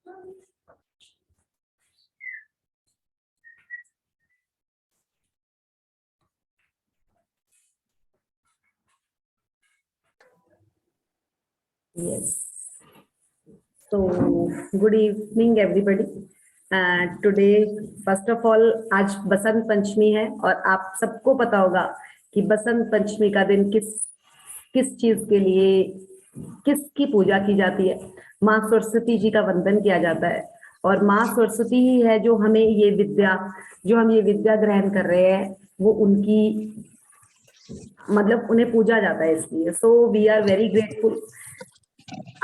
Yes. So, good evening, everybody. Today, first of all, आज बसंत पंचमी है और आप सबको पता होगा कि बसंत पंचमी का दिन किस चीज के लिए, किसकी पूजा की जाती है। माँ सरस्वती जी का वंदन किया जाता है और माँ सरस्वती ही है जो हमें ये विद्या, जो हम ये विद्या ग्रहण कर रहे हैं, वो उनकी मतलब उन्हें पूजा जाता है इसलिए। So we are very grateful.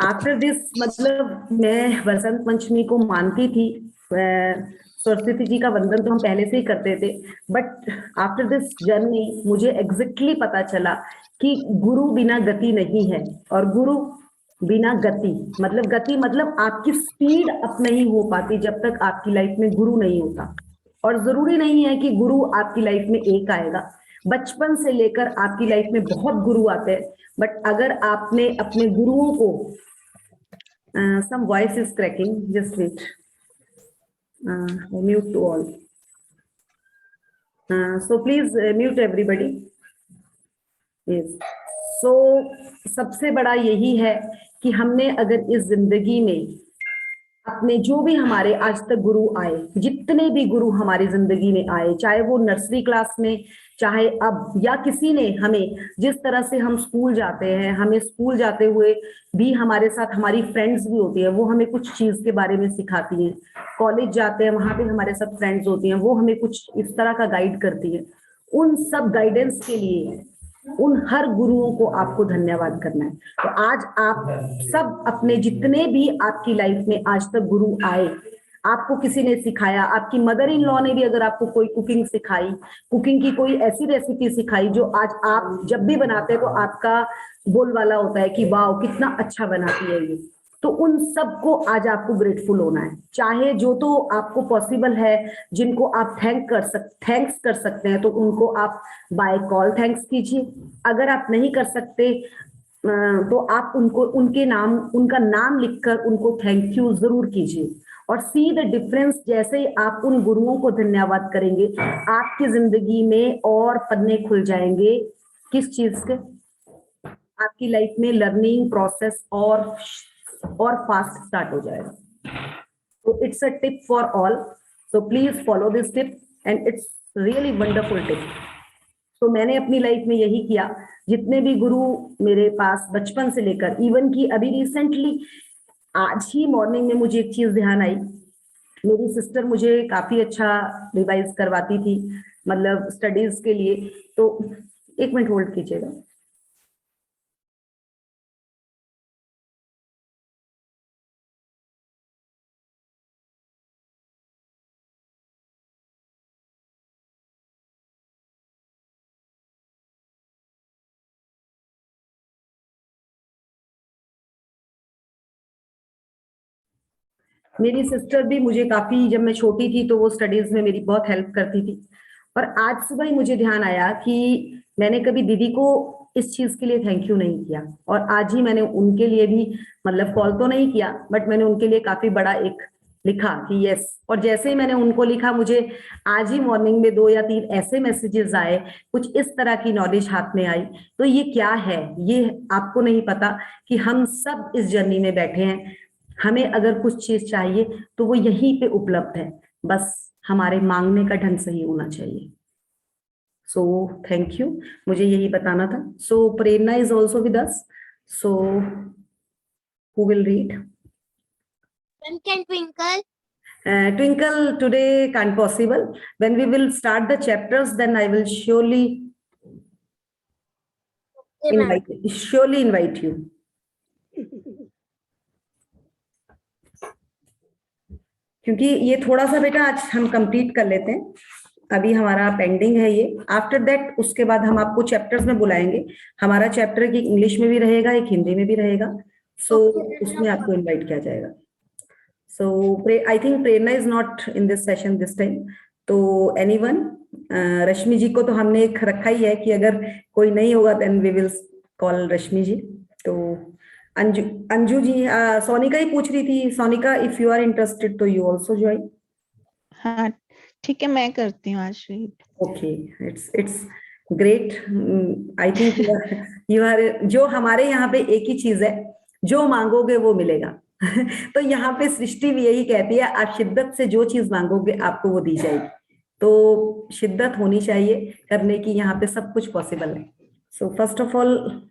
After this, मतलब मैं बसंत पंचमी को मानती थी, सरस्वती जी का वंदन तो हम पहले से ही करते थे, बट आफ्टर दिस जर्नी मुझे एग्जैक्टली पता चला कि गुरु बिना गति नहीं है। और गुरु बिना गति मतलब आपकी स्पीड अप नहीं हो पाती जब तक आपकी लाइफ में गुरु नहीं होता। और जरूरी नहीं है कि गुरु आपकी लाइफ में एक आएगा, बचपन से लेकर आपकी लाइफ में बहुत गुरु आते हैं, बट अगर आपने अपने गुरुओं को some voice is cracking, just wait. Mute to all. So please mute everybody. Yes. So सबसे बड़ा यही है कि हमने अगर इस जिंदगी में अपने जो भी हमारे आज तक गुरु आए, जितने भी गुरु हमारी जिंदगी में आए, चाहे वो नर्सरी क्लास में, चाहे अब, या किसी ने हमें, जिस तरह से हम स्कूल जाते हैं, हमें स्कूल जाते हुए भी हमारे साथ हमारी फ्रेंड्स भी होती है, वो हमें कुछ चीज के बारे में सिखाती हैं। कॉलेज जाते हैं, वहां पे हमारे साथ फ्रेंड्स होती हैं, वो हमें कुछ इस तरह का गाइड करती है। उन सब गाइडेंस के लिए उन हर गुरुओं को आपको धन्यवाद करना है। तो आज आप सब अपने जितने भी आपकी लाइफ में आज तक गुरु आए, आपको किसी ने सिखाया, आपकी मदर इन लॉ ने भी अगर आपको कोई कुकिंग सिखाई, कुकिंग की कोई ऐसी रेसिपी सिखाई जो आज आप जब भी बनाते हैं तो आपका बोलबाला होता है कि वाह कितना अच्छा बनाती है ये, तो उन सबको आज आपको ग्रेटफुल होना है। चाहे जो तो आपको पॉसिबल है, जिनको आप थैंक्स कर सकते हैं तो उनको आप बाय कॉल थैंक्स कीजिए। अगर आप नहीं कर सकते तो आप उनको उनका नाम लिखकर उनको थैंक यू जरूर कीजिए। और सी द डिफरेंस, जैसे ही आप उन गुरुओं को धन्यवाद करेंगे, आपकी जिंदगी में और पन्ने खुल जाएंगे। किस चीज के? आपकी लाइफ में लर्निंग प्रोसेस और फास्ट स्टार्ट हो जाएगा। तो it's a tip for all, so please follow this tip and it's really wonderful tip. तो मैंने अपनी लाइफ में यही किया। जितने भी गुरु मेरे पास बचपन से लेकर इवन की अभी रिसेंटली आज ही मॉर्निंग में मुझे एक चीज ध्यान आई। मेरी सिस्टर मुझे काफी अच्छा रिवाइज करवाती थी, मतलब स्टडीज के लिए। तो एक मिनट होल्ड कीजिएगा। मेरी सिस्टर भी मुझे काफी, जब मैं छोटी थी तो वो स्टडीज में मेरी बहुत हेल्प करती थी। और आज सुबह ही मुझे ध्यान आया कि मैंने कभी दीदी को इस चीज के लिए थैंक यू नहीं किया, और आज ही मैंने उनके लिए भी, मतलब कॉल तो नहीं किया, बट मैंने उनके लिए काफी बड़ा एक लिखा कि यस। और जैसे ही मैंने उनको लिखा, मुझे आज ही मॉर्निंग में 2 या 3 ऐसे मैसेजेस आए, कुछ इस तरह की नॉलेज हाथ में आई। तो ये क्या है, ये आपको नहीं पता कि हम सब इस जर्नी में बैठे हैं। हमें अगर कुछ चीज चाहिए तो वो यहीं पे उपलब्ध है, बस हमारे मांगने का ढंग सही होना चाहिए। सो थैंक यू, मुझे यही बताना था। So Prerna is also with us, so who will read? When can Twinkle? Twinkle today can't possible. When we will start the chapters, then I will surely invite you. क्योंकि ये थोड़ा सा बेटा आज हम कंप्लीट कर लेते हैं, अभी हमारा पेंडिंग है ये। आफ्टर दैट उसके बाद हम आपको चैप्टर्स में बुलाएंगे। हमारा चैप्टर की इंग्लिश में भी रहेगा, एक हिंदी में भी रहेगा, सो उसमें आपको इनवाइट किया जाएगा। So I think Prerna is not in this session this time, तो एनीवन? रश्मि जी को तो हमने एक रखा ही है कि अगर कोई नहीं होगा then we will call Rashmi ji. तो अंजू अंजू जी, सोनिका ही पूछ रही थी। Sonika, if you are interested तो यू ऑल्सो ज्वाइन। हाँ ठीक है, मैं करती हूँ आज read. Okay, it's great. I think you are, जो हमारे यहाँ पे एक ही चीज है, जो मांगोगे वो मिलेगा। तो यहाँ पे सृष्टि भी यही कहती है, आप शिद्दत से जो चीज मांगोगे आपको वो दी जाएगी। तो शिद्दत होनी चाहिए करने की, यहाँ पे सब कुछ पॉसिबल है। So first of all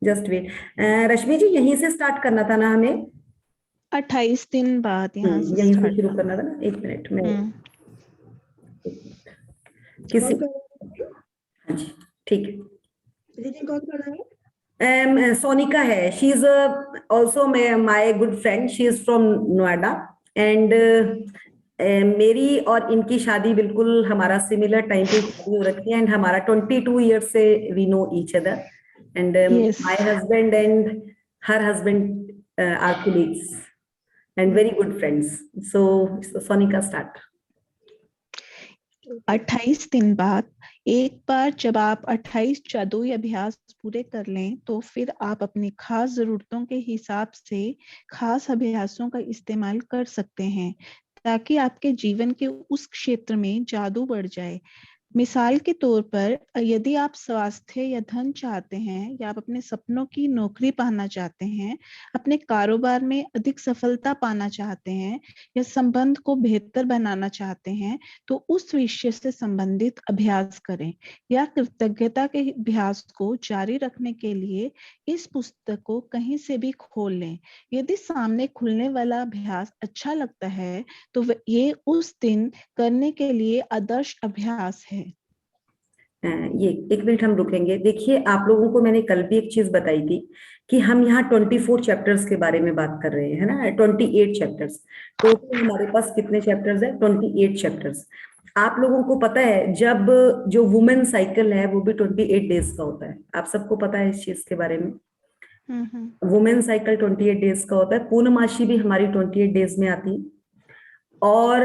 just wait. Rashmi ji, यहीं से स्टार्ट करना था ना हमें? 28 दिन बाद यहाँ से यहीं से स्टार्ट शुरू करना था ना। एक मिनट में किसी, हाँ जी ठीक है। रीडिंग कौन कर रहा है? सोनिका है, she is also my good friend, she is from Noida. And मेरी और इनकी शादी बिल्कुल हमारा सिमिलर टाइम पे शादी हो रखी है, एंड हमारा 22 ईयर्स से we know each other, and Yes. My husband and her husband are colleagues and very good friends. So Sonika, start. 28 दिन बाद, एक बार जब आप 28 जादुई अभ्यास पूरे कर लें तो फिर आप अपनी खास जरूरतों के हिसाब से खास अभ्यासों का इस्तेमाल कर सकते हैं ताकि आपके जीवन के उस क्षेत्र में जादू बढ़ जाए। मिसाल के तौर पर, यदि आप स्वास्थ्य या धन चाहते हैं, या आप अपने सपनों की नौकरी पाना चाहते हैं, अपने कारोबार में अधिक सफलता पाना चाहते हैं, या संबंध को बेहतर बनाना चाहते हैं, तो उस विषय से संबंधित अभ्यास करें। या कृतज्ञता के अभ्यास को जारी रखने के लिए इस पुस्तक को कहीं से भी खोल लें। यदि सामने खुलने वाला अभ्यास अच्छा लगता है तो ये उस दिन करने के लिए आदर्श अभ्यास है। ये एक मिनट हम रुकेंगे। देखिए, आप लोगों को मैंने कल भी एक चीज बताई थी कि हम यहाँ 24 चैप्टर्स के बारे में बात कर रहे हैं, है ना? 28 चैप्टर्स टोटल हमारे पास कितने चैप्टर्स है? 28 चैप्टर्स। आप लोगों को पता है, जब जो वुमेन साइकिल है वो भी 28 डेज का होता है। आप सबको पता है इस चीज के बारे में? वुमेन साइकिल 28 डेज का होता है। पूर्णमासी भी हमारी 28 डेज में आती है, और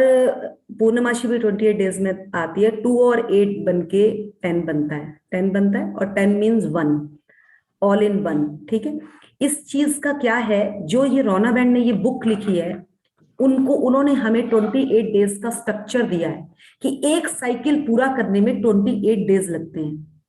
पूर्णमासी भी 28 डेज में आती है। 2 और 8 बन के 10 बनता है, 10 बनता है, और 10 मीन्स 1, ऑल इन 1। ठीक है, इस चीज का क्या है, जो ये रोना बैंड ने ये बुक लिखी है, उन्होंने हमें 28 डेज का स्ट्रक्चर दिया है कि एक साइकिल पूरा करने में 28 डेज लगते हैं।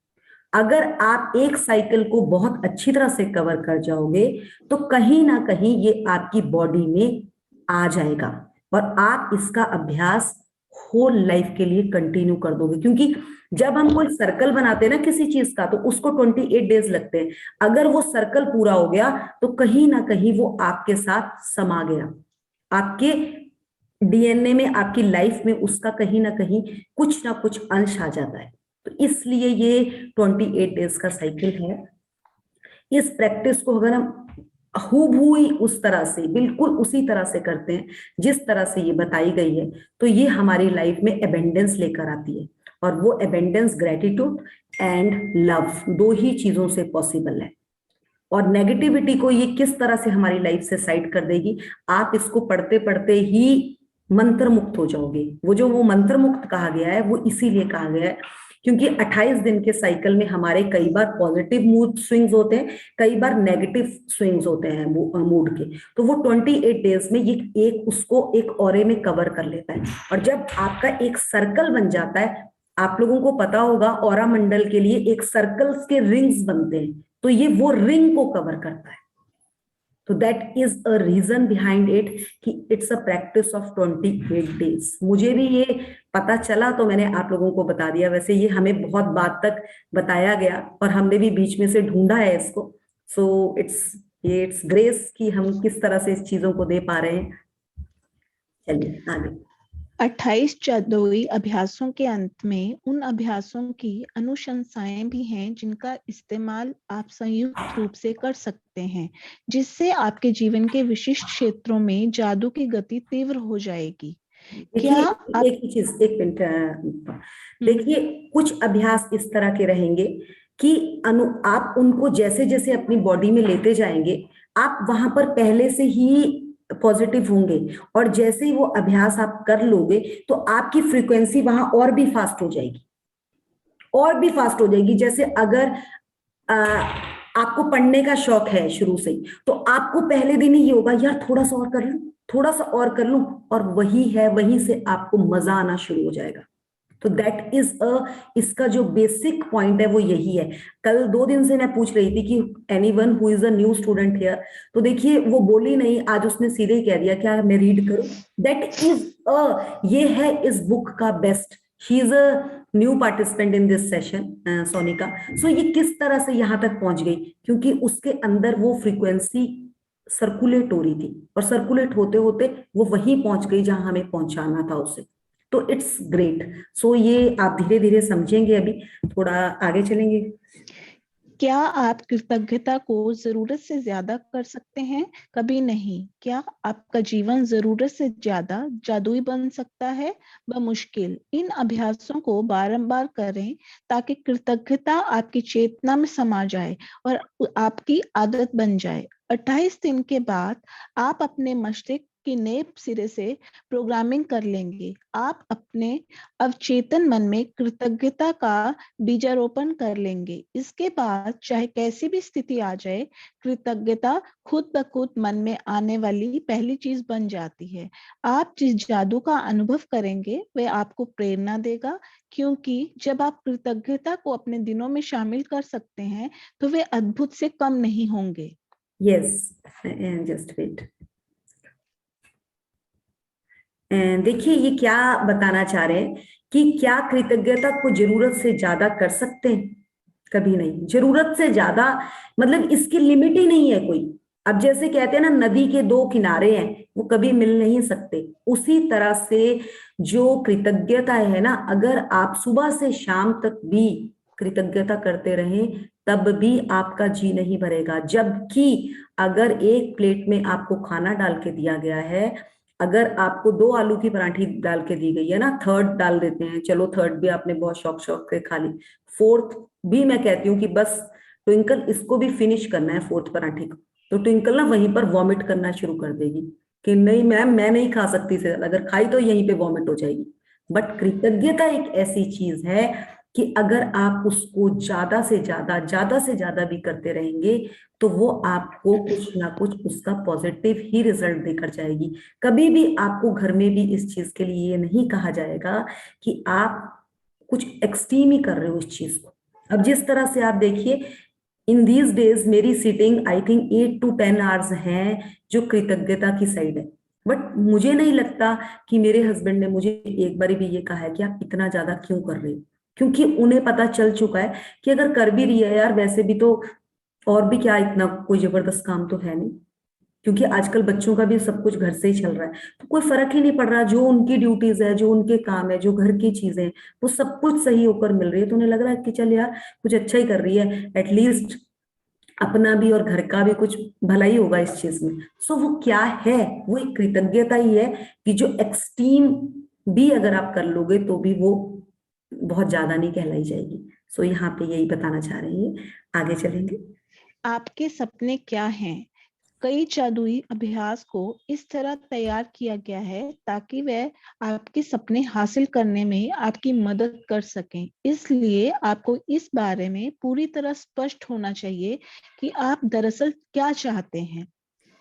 अगर आप एक साइकिल को बहुत अच्छी तरह से कवर कर जाओगे तो कहीं ना कहीं ये आपकी बॉडी में आ जाएगा, और आप इसका अभ्यास होल लाइफ के लिए कंटिन्यू कर दोगे। क्योंकि जब हम कोई सर्कल बनाते हैं ना किसी चीज का, तो उसको 28 डेज लगते हैं। अगर वो सर्कल पूरा हो गया तो कहीं ना कहीं वो आपके साथ समा गया, आपके डीएनए में, आपकी लाइफ में उसका कहीं ना कहीं कुछ ना कुछ अंश आ जाता है। तो इसलिए ये 28 डेज का साइकिल है। इस प्रैक्टिस को अगर हम हूबहू ही उस तरह से, बिल्कुल उसी तरह से करते हैं जिस तरह से ये बताई गई है, तो ये हमारी लाइफ में एबेंडेंस लेकर आती है। और वो एबेंडेंस ग्रेटिट्यूड एंड लव, दो ही चीजों से पॉसिबल है। और नेगेटिविटी को ये किस तरह से हमारी लाइफ से साइड कर देगी, आप इसको पढ़ते पढ़ते ही मंत्र मुक्त हो जाओगे। वो मंत्र मुक्त कहा गया है, वो इसीलिए कहा गया है क्योंकि 28 दिन के साइकिल में हमारे कई बार पॉजिटिव मूड स्विंग्स होते हैं, कई बार नेगेटिव स्विंग्स होते हैं मूड के। तो वो 28 डेज में ये उसको एक ऑरे में कवर कर लेता है। और जब आपका एक सर्कल बन जाता है, आप लोगों को पता होगा ऑरा मंडल के लिए एक सर्कल्स के रिंग्स बनते हैं, तो ये वो रिंग को कवर करता है। तो that is a reason behind it कि it's a practice of 28 days. मुझे भी ये पता चला तो मैंने आप लोगों को बता दिया। वैसे ये हमें बहुत बाद तक बताया गया और हमने भी बीच में से ढूंढा है इसको। सो इट्स ग्रेस कि हम किस तरह से इस चीजों को दे पा रहे हैं। चलिए आगे। 28 जादुई अभ्यासों के अंत में उन अभ्यासों की अनुशंसाएं भी हैं जिनका इस्तेमाल आप संयुक्त रूप से कर सकते हैं, जिससे आपके जीवन के विशिष्ट क्षेत्रों में जादू की गति तीव्र हो जाएगी। क्या आप एक ही चीज, एक मिनट देखिए, कुछ अभ्यास इस तरह के रहेंगे कि आप उनको जैसे जैसे अपनी बॉडी में लेते जाएंगे, आप वहां पर पहले से ही पॉजिटिव होंगे, और जैसे ही वो अभ्यास आप कर लोगे तो आपकी फ्रीक्वेंसी वहां और भी फास्ट हो जाएगी, और भी फास्ट हो जाएगी। जैसे अगर आपको पढ़ने का शौक है शुरू से ही, तो आपको पहले दिन ही ये होगा यार थोड़ा सा और कर लूं, थोड़ा सा और कर लूं, और वही है, वहीं से आपको मजा आना शुरू हो जाएगा। तो दैट इज इसका जो बेसिक पॉइंट है वो यही है। कल 2 दिन से मैं पूछ रही थी कि anyone who is a new student here, तो देखिए वो बोली नहीं, आज उसने सीधे ही कह दिया क्या मैं रीड करूं। दैट इज ये है इस बुक का best. She is a new participant in this session, Sonika. So ये किस तरह से यहाँ तक पहुंच गई, क्योंकि उसके अंदर वो फ्रीक्वेंसी सर्कुलेट हो रही थी, और सर्कुलेट होते होते वो वहीं पहुंच गई जहां हमें पहुंचाना था उसे। तो इट्स ग्रेट। सो ये आप धीरे धीरे समझेंगे, अभी थोड़ा आगे चलेंगे। क्या आप कृतज्ञता को जरूरत से ज्यादा कर सकते हैं? कभी नहीं। क्या आपका जीवन जरूरत से ज्यादा जादुई बन सकता है? बमुश्किल। इन अभ्यासों को बारंबार करें ताकि कृतज्ञता आपकी चेतना में समा जाए और आपकी आदत बन जाए। 28 दिन के बाद आप अपने मस्तिष्क की नए सिरे से प्रोग्रामिंग कर लेंगे। आप अपने अवचेतन मन में कृतज्ञता का बीजारोपण कर लेंगे। इसके बाद चाहे कैसी भी स्थिति आ जाए, कृतज्ञता खुद ब खुद मन में आने वाली पहली चीज बन जाती है। आप जिस जादू का अनुभव करेंगे वह आपको प्रेरणा देगा, क्योंकि जब आप कृतज्ञता को अपने दिनों में शामिल कर सकते हैं तो वे अद्भुत से कम नहीं होंगे। Yes, just wait. देखिए ये क्या बताना चाह रहे हैं कि क्या कृतज्ञता को जरूरत से ज्यादा कर सकते हैं? कभी नहीं। जरूरत से ज्यादा मतलब इसकी लिमिट ही नहीं है कोई। अब जैसे कहते हैं ना, नदी के 2 किनारे हैं, वो कभी मिल नहीं सकते। उसी तरह से जो कृतज्ञता है ना, अगर आप सुबह से शाम तक भी कृतज्ञता करते रहें तब भी आपका जी नहीं भरेगा। जबकि अगर एक प्लेट में आपको खाना डाल के दिया गया है, अगर आपको 2 आलू की पराठी डाल के दी गई है ना, थर्ड डाल देते हैं, चलो थर्ड भी आपने बहुत शौक शौक से खा ली, फोर्थ भी मैं कहती हूँ कि बस ट्विंकल इसको भी फिनिश करना है फोर्थ पराठे को, तो ट्विंकल ना वहीं पर वॉमिट करना शुरू कर देगी कि नहीं मैम मैं नहीं खा सकती से ज्यादा, अगर खाई तो यहीं पे वॉमिट हो जाएगी। बट कृतज्ञता एक ऐसी चीज है कि अगर आप उसको ज्यादा से ज्यादा भी करते रहेंगे तो वो आपको कुछ ना कुछ उसका पॉजिटिव ही रिजल्ट देकर जाएगी। कभी भी आपको घर में भी इस चीज के लिए ये नहीं कहा जाएगा कि आप कुछ एक्सट्रीम ही कर रहे हो इस चीज को। अब जिस तरह से आप देखिए, इन दीज डेज मेरी sitting I think 8 to 10 hours है जो कृतज्ञता की साइड है। बट मुझे नहीं लगता कि मेरे हस्बैंड ने मुझे एक बार भी ये कहा है कि आप इतना ज्यादा क्यों कर रहे हो, क्योंकि उन्हें पता चल चुका है कि अगर कर भी रही है यार वैसे भी तो और भी क्या, इतना कोई जबरदस्त काम तो है नहीं, क्योंकि आजकल बच्चों का भी सब कुछ घर से ही चल रहा है, तो कोई फर्क ही नहीं पड़ रहा। जो उनकी ड्यूटीज है, जो उनके काम है, जो घर की चीजें हैं, वो सब कुछ सही होकर मिल रही है, तो उन्हें लग रहा है कि चल यार कुछ अच्छा ही कर रही है, एटलीस्ट अपना भी और घर का भी कुछ भला ही होगा इस चीज में। सो वो क्या है, वो एक कृतज्ञता ही है कि जो एक्सट्रीम भी अगर आप कर लोगे तो भी वो बहुत ज्यादा नहीं कहलाई जाएगी। सो यहाँ पे यही बताना चाह रहे हैं। आगे चलेंगे। आपके सपने क्या हैं? कई जादुई अभ्यास को इस तरह तैयार किया गया है ताकि वह आपके सपने हासिल करने में आपकी मदद कर सकें। इसलिए आपको इस बारे में पूरी तरह स्पष्ट होना चाहिए कि आप दरअसल क्या चाहते हैं।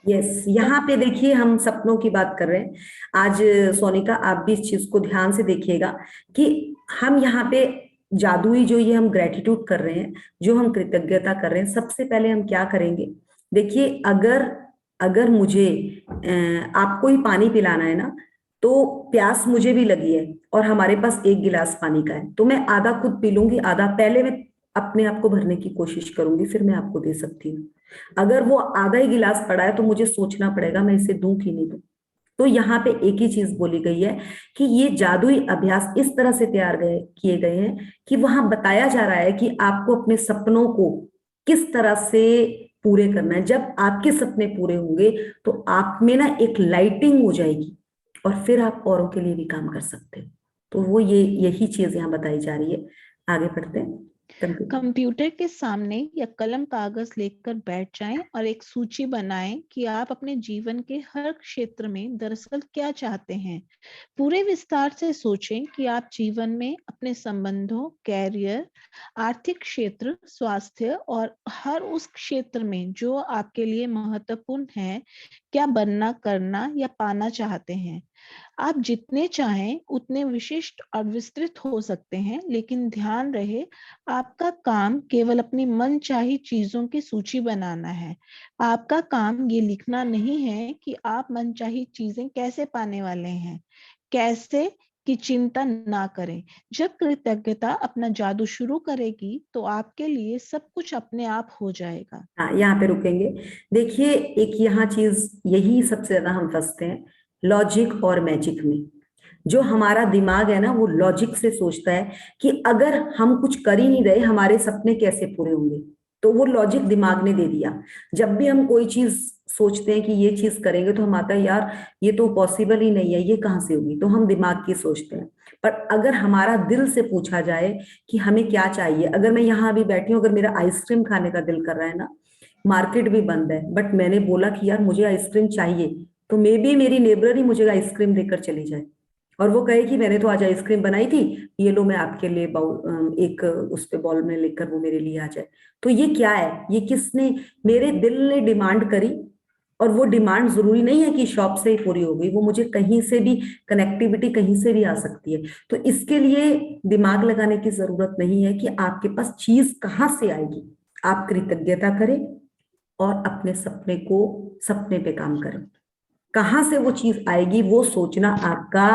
यस, यहाँ पे देखिए हम सपनों की बात कर रहे हैं आज। सोनिका आप भी इस चीज को ध्यान से देखिएगा कि हम यहाँ पे जादुई जो ये हम ग्रेटिट्यूड कर रहे हैं, जो हम कृतज्ञता कर रहे हैं, सबसे पहले हम क्या करेंगे। देखिए अगर अगर मुझे आपको ही पानी पिलाना है ना, तो प्यास मुझे भी लगी है और हमारे पास 1 गिलास पानी का है, तो मैं आधा खुद पी लूंगी, आधा पहले मैं अपने आप को भरने की कोशिश करूंगी, फिर मैं आपको दे सकती हूँ। अगर वो आधा ही गिलास पड़ा है तो मुझे सोचना पड़ेगा मैं इसे दूं कि नहीं दूं। तो यहाँ पे एक ही चीज बोली गई है कि ये जादुई अभ्यास इस तरह से तैयार किए गए हैं कि वहां बताया जा रहा है कि आपको अपने सपनों को किस तरह से पूरे करना है। जब आपके सपने पूरे होंगे तो आप में ना एक लाइटिंग हो जाएगी और फिर आप औरों के लिए भी काम कर सकते हो। तो वो यही चीज यहाँ बताई जा रही है। आगे बढ़ते हैं। कंप्यूटर के सामने या कलम कागज लेकर बैठ जाएं और एक सूची बनाएं कि आप अपने जीवन के हर क्षेत्र में दरअसल क्या चाहते हैं। पूरे विस्तार से सोचें कि आप जीवन में अपने संबंधों, कैरियर, आर्थिक क्षेत्र, स्वास्थ्य और हर उस क्षेत्र में जो आपके लिए महत्वपूर्ण है, क्या बनना, करना या पाना चाहते हैं। आप जितने चाहें उतने विशिष्ट और विस्तृत हो सकते हैं, लेकिन ध्यान रहे आपका काम केवल अपनी मनचाही चीजों की सूची बनाना है। आपका काम ये लिखना नहीं है कि आप मनचाही चीजें कैसे पाने वाले हैं, कैसे की चिंता ना करें। जब कृतज्ञता अपना जादू शुरू करेगी तो आपके लिए सब कुछ अपने आप हो जाएगा। हाँ, यहाँ पे रुकेंगे। देखिए, एक यहाँ चीज यही सबसे ज्यादा हम फंसते हैं, लॉजिक और मैजिक में। जो हमारा दिमाग है ना, वो लॉजिक से सोचता है कि अगर हम कुछ कर ही नहीं रहे, हमारे सपने कैसे पूरे होंगे। तो वो लॉजिक दिमाग ने दे दिया। जब भी हम कोई चीज सोचते हैं कि ये चीज करेंगे, तो हम आता है यार ये तो पॉसिबल ही नहीं है, ये कहाँ से होगी, तो हम दिमाग की सोचते हैं। पर अगर हमारा दिल से पूछा जाए कि हमें क्या चाहिए, अगर मैं यहाँ अभी बैठी हूँ, अगर मेरा आइसक्रीम खाने का दिल कर रहा है ना, मार्केट भी बंद है, बट मैंने बोला कि यार मुझे आइसक्रीम चाहिए, तो मे बी मेरी नेबर ही मुझे आइसक्रीम देकर चली जाए और वो कहे कि मैंने तो आज आइसक्रीम बनाई थी, ये लो मैं आपके लिए बाउल, एक उस पे बॉल में लेकर वो मेरे लिए आ जाए। तो ये क्या है, ये किसने, मेरे दिल ने डिमांड करी। और वो डिमांड जरूरी नहीं है कि शॉप से ही पूरी हो गई, वो मुझे कहीं से भी, कनेक्टिविटी कहीं से भी आ सकती है। तो इसके लिए दिमाग लगाने की जरूरत नहीं है कि आपके पास चीज कहाँ से आएगी। आप कृतज्ञता करें और अपने सपने को, सपने पे काम करें। कहाँ से वो चीज आएगी वो सोचना आपका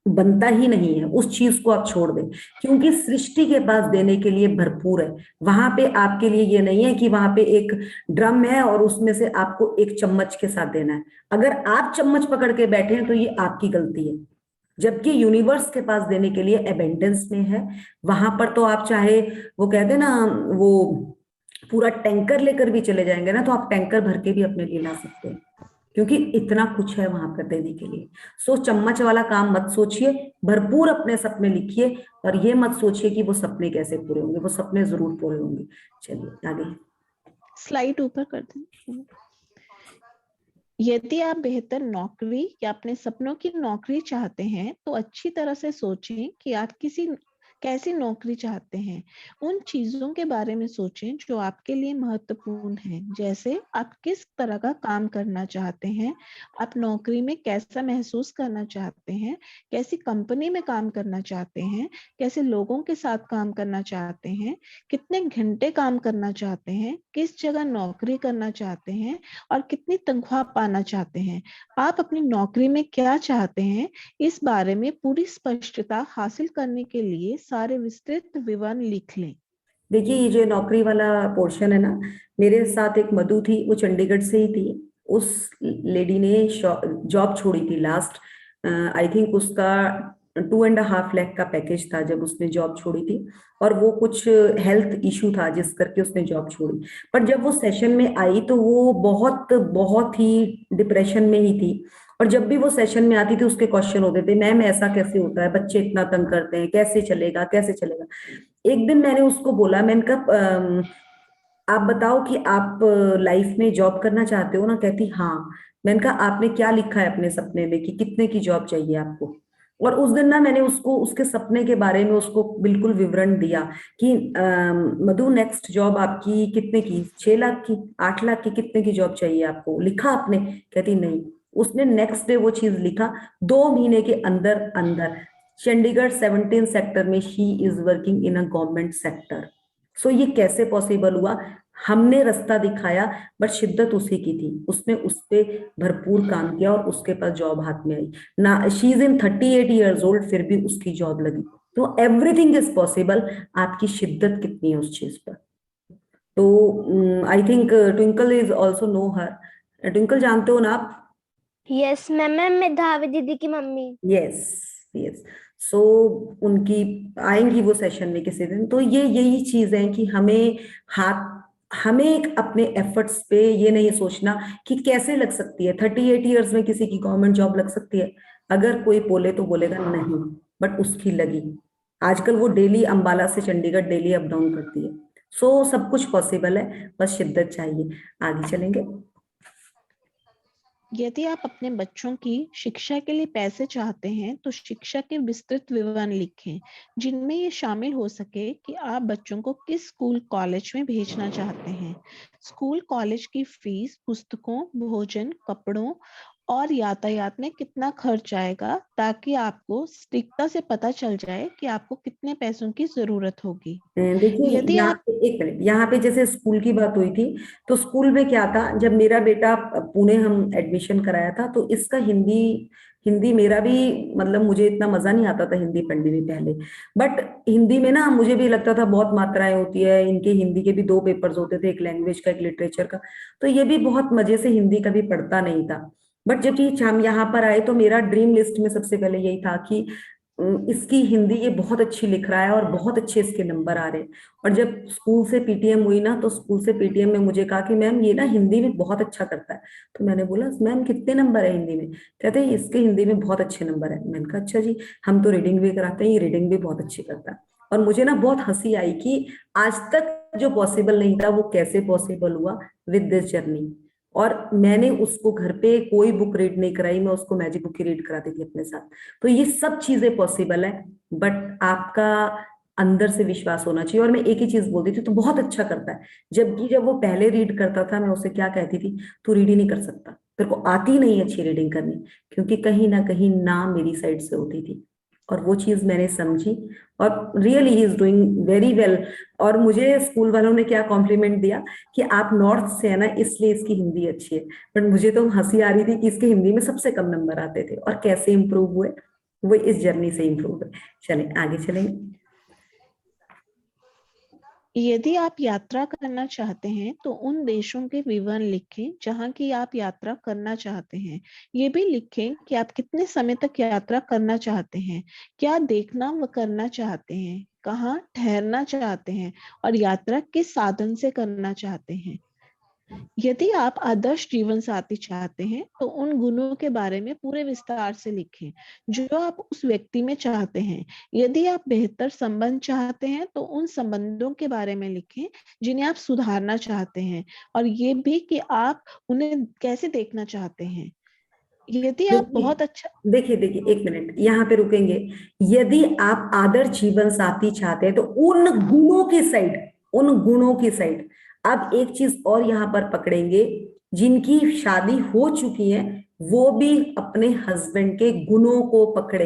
बनता ही नहीं है, उस चीज को आप छोड़ दें, क्योंकि सृष्टि के पास देने के लिए भरपूर है। वहां पे आपके लिए ये नहीं है कि वहां पे एक ड्रम है और उसमें से आपको एक चम्मच के साथ देना है। अगर आप चम्मच पकड़ के बैठे हैं तो ये आपकी गलती है, जबकि यूनिवर्स के पास देने के लिए एबेंडेंस में है। वहां पर तो आप चाहे, वो कहते हैं ना, वो पूरा टैंकर लेकर भी चले जाएंगे ना, तो आप टैंकर भर के भी अपने लिए ला सकते हैं, क्योंकि इतना कुछ है वहां पर देने के लिए। सो चम्मच वाला काम मत सोचिए, भरपूर अपने सपने लिखिए और ये मत सोचिए कि वो सपने कैसे पूरे होंगे, वो सपने जरूर पूरे होंगे। चलिए आगे। स्लाइड ऊपर कर दें। यदि आप बेहतर नौकरी या अपने सपनों की नौकरी चाहते हैं तो अच्छी तरह से सोचें कि आप कैसी नौकरी चाहते हैं। उन चीजों के बारे में सोचें जो आपके लिए महत्वपूर्ण हैं, जैसे आप किस तरह का काम करना चाहते हैं, आप नौकरी में कैसा महसूस करना चाहते हैं, कैसी कंपनी में काम करना चाहते हैं, कैसे लोगों के साथ काम करना चाहते हैं, कितने घंटे काम करना चाहते हैं, किस जगह नौकरी करना चाहते हैं और कितनी तनख्वाह पाना चाहते हैं। आप अपनी नौकरी में क्या चाहते हैं, इस बारे में पूरी स्पष्टता हासिल करने के लिए सारे विस्तृत विवरण लिख लें। देखिए, ये जो नौकरी वाला पोर्शन है ना, मेरे साथ एक मधु थी, वो चंडीगढ़ से ही थी। उस लेडी ने जॉब छोड़ी थी लास्ट, आई थिंक उसका 2.5 लाख का पैकेज था जब उसने जॉब छोड़ी थी, और वो कुछ हेल्थ इशू था जिस करके उसने जॉब छोड़ी। पर जब वो सेशन में आई तो वो बहुत बहुत ही डिप्रेशन में ही थी। और जब भी वो सेशन में आती थी उसके क्वेश्चन होते थे, मैम ऐसा कैसे होता है, बच्चे इतना तंग करते हैं, कैसे चलेगा कैसे चलेगा। एक दिन मैंने उसको बोला, मैंने कहा आप बताओ कि आप लाइफ में जॉब करना चाहते हो ना, कहती हाँ। मैंने कहा आपने क्या लिखा है अपने सपने में कि कितने की जॉब चाहिए आपको। और उस दिन ना मैंने उसको उसके सपने के बारे में उसको बिल्कुल विवरण दिया कि मधु नेक्स्ट जॉब आपकी कितने की, 6 लाख की, 8 लाख की, कितने की जॉब चाहिए आपको, लिखा आपने, कहती नहीं। उसने नेक्स्ट डे वो चीज लिखा, 2 महीने के अंदर अंदर चंडीगढ़ 17 सेक्टर में she is working in a government sector. So ये कैसे पॉसिबल हुआ, हमने रास्ता दिखाया, बट शिद्दत उसी की थी, उसने उस पे भरपूर काम किया और उसके पास जॉब हाथ में आई ना। She is in 38 years old, फिर भी उसकी जॉब लगी। तो एवरीथिंग इज पॉसिबल, आपकी शिद्दत कितनी है उस चीज पर। तो I think Twinkle is also know her. Twinkle जानते हो ना आप? यस मैम, मैम मेधावी दीदी की मम्मी। Yes yes. सो उनकी आएंगी वो सेशन में किसी दिन। तो ये यही चीज है कि हमें एक अपने एफर्ट्स पे ये नहीं सोचना कि कैसे लग सकती है। 38 ईयर्स में किसी की गवर्नमेंट जॉब लग सकती है? अगर कोई बोले तो बोलेगा नहीं, बट उसकी लगी। आजकल वो डेली अंबाला से चंडीगढ़ डेली अप डाउन करती है। सो सब कुछ पॉसिबल है, बस शिद्दत चाहिए। आगे चलेंगे। यदि आप अपने बच्चों की शिक्षा के लिए पैसे चाहते हैं तो शिक्षा के विस्तृत विवरण लिखें, जिनमें ये शामिल हो सके कि आप बच्चों को किस स्कूल कॉलेज में भेजना चाहते हैं। स्कूल कॉलेज की फीस, पुस्तकों, भोजन, कपड़ों और यातायात में कितना खर्च आएगा, ताकि आपको सटीकता से पता चल जाए कि आपको कितने पैसों की जरूरत होगी। देखिए यदि यहाँ आप पे एक मिनट, यहाँ पे जैसे स्कूल की बात हुई थी, तो स्कूल में क्या था, जब मेरा बेटा पुणे हम एडमिशन कराया था, तो इसका हिंदी हिंदी मेरा भी मतलब मुझे इतना मजा नहीं आता था हिंदी पढ़ने में पहले। बट हिंदी में ना मुझे भी लगता था बहुत मात्राएं होती है, इनके हिंदी के भी दो पेपर्स होते थे, एक लैंग्वेज का एक लिटरेचर का, तो ये भी बहुत मजे से हिंदी कभी पढ़ता नहीं था। बट जब ये हम यहाँ पर आए तो मेरा ड्रीम लिस्ट में सबसे पहले यही था कि इसकी हिंदी ये बहुत अच्छी लिख रहा है और बहुत अच्छे इसके नंबर आ रहे हैं। और जब स्कूल से पीटीएम हुई ना, तो स्कूल से पीटीएम में मुझे कहा कि मैम ये ना हिंदी में बहुत अच्छा करता है। तो मैंने बोला मैम कितने नंबर है हिंदी में? कहते हैं इसके हिंदी में बहुत अच्छे नंबर है। मैंने कहा अच्छा जी, हम तो रीडिंग भी कराते हैं, ये रीडिंग भी बहुत अच्छी करता है। और मुझे ना बहुत हंसी आई कि आज तक जो पॉसिबल नहीं था वो कैसे पॉसिबल हुआ विद दिस जर्नी। और मैंने उसको घर पे कोई बुक रीड नहीं कराई, मैं उसको मैजिक बुक ही रीड कराती थी अपने साथ। तो ये सब चीजें पॉसिबल है, बट आपका अंदर से विश्वास होना चाहिए। और मैं एक ही चीज बोलती थी, तो बहुत अच्छा करता है, जबकि जब वो पहले रीड करता था मैं उसे क्या कहती थी, तू रीड ही नहीं कर सकता, तेरे को आती नहीं अच्छी रीडिंग करनी, क्योंकि कहीं ना कहीं ना मेरी साइड से होती थी। और वो चीज मैंने समझी, और really he is doing very well. और मुझे स्कूल वालों ने क्या कॉम्प्लीमेंट दिया कि आप नॉर्थ से है ना, इसलिए इसकी हिंदी अच्छी है। बट मुझे तो हंसी आ रही थी कि इसके हिंदी में सबसे कम नंबर आते थे, और कैसे इंप्रूव हुए, वो इस जर्नी से इंप्रूव हुए। चलें आगे चलेंगे। यदि आप यात्रा करना चाहते हैं तो उन देशों के विवरण लिखें जहां की आप यात्रा करना चाहते हैं। ये भी लिखें कि आप कितने समय तक यात्रा करना चाहते हैं, क्या देखना व करना चाहते हैं, कहाँ ठहरना चाहते हैं और यात्रा किस साधन से करना चाहते हैं। यदि आप आदर्श जीवन साथी चाहते हैं तो उन गुणों के बारे में पूरे विस्तार से लिखें जो आप उस व्यक्ति में चाहते हैं। यदि आप बेहतर संबंध चाहते हैं तो उन संबंधों के बारे में लिखें जिन्हें आप सुधारना चाहते हैं, और ये भी कि आप उन्हें कैसे देखना चाहते हैं। यदि आप बहुत अच्छा देखिए देखिए एक मिनट यहाँ पे रुकेंगे। यदि आप आदर्श जीवन साथी चाहते हैं तो उन गुणों की साइड, उन गुणों की साइड। अब एक चीज और यहाँ पर पकड़ेंगे, जिनकी शादी हो चुकी है वो भी अपने हस्बैंड के गुणों को पकड़े,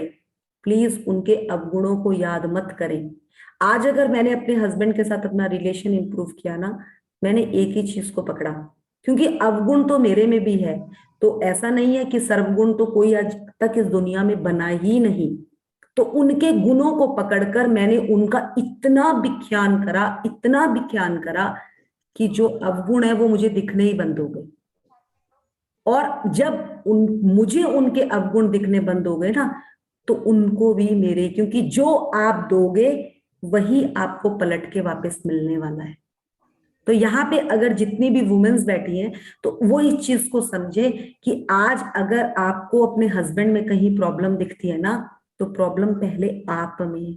प्लीज उनके अवगुणों को याद मत करें। आज अगर मैंने अपने हस्बैंड के साथ अपना रिलेशन इंप्रूव किया ना, मैंने एक ही चीज को पकड़ा, क्योंकि अवगुण तो मेरे में भी है। तो ऐसा नहीं है कि सर्वगुण तो कोई आज तक इस दुनिया में बना ही नहीं। तो उनके गुणों को पकड़कर मैंने उनका इतना विख्यान करा, इतना विख्यान करा कि जो अवगुण है वो मुझे दिखने ही बंद हो गए। और जब मुझे उनके अवगुण दिखने बंद हो गए ना, तो उनको भी मेरे, क्योंकि जो आप दोगे वही आपको पलट के वापस मिलने वाला है। तो यहाँ पे अगर जितनी भी वुमेन्स बैठी हैं तो वो इस चीज को समझे कि आज अगर आपको अपने हस्बैंड में कहीं प्रॉब्लम दिखती है ना, तो प्रॉब्लम पहले आप में है।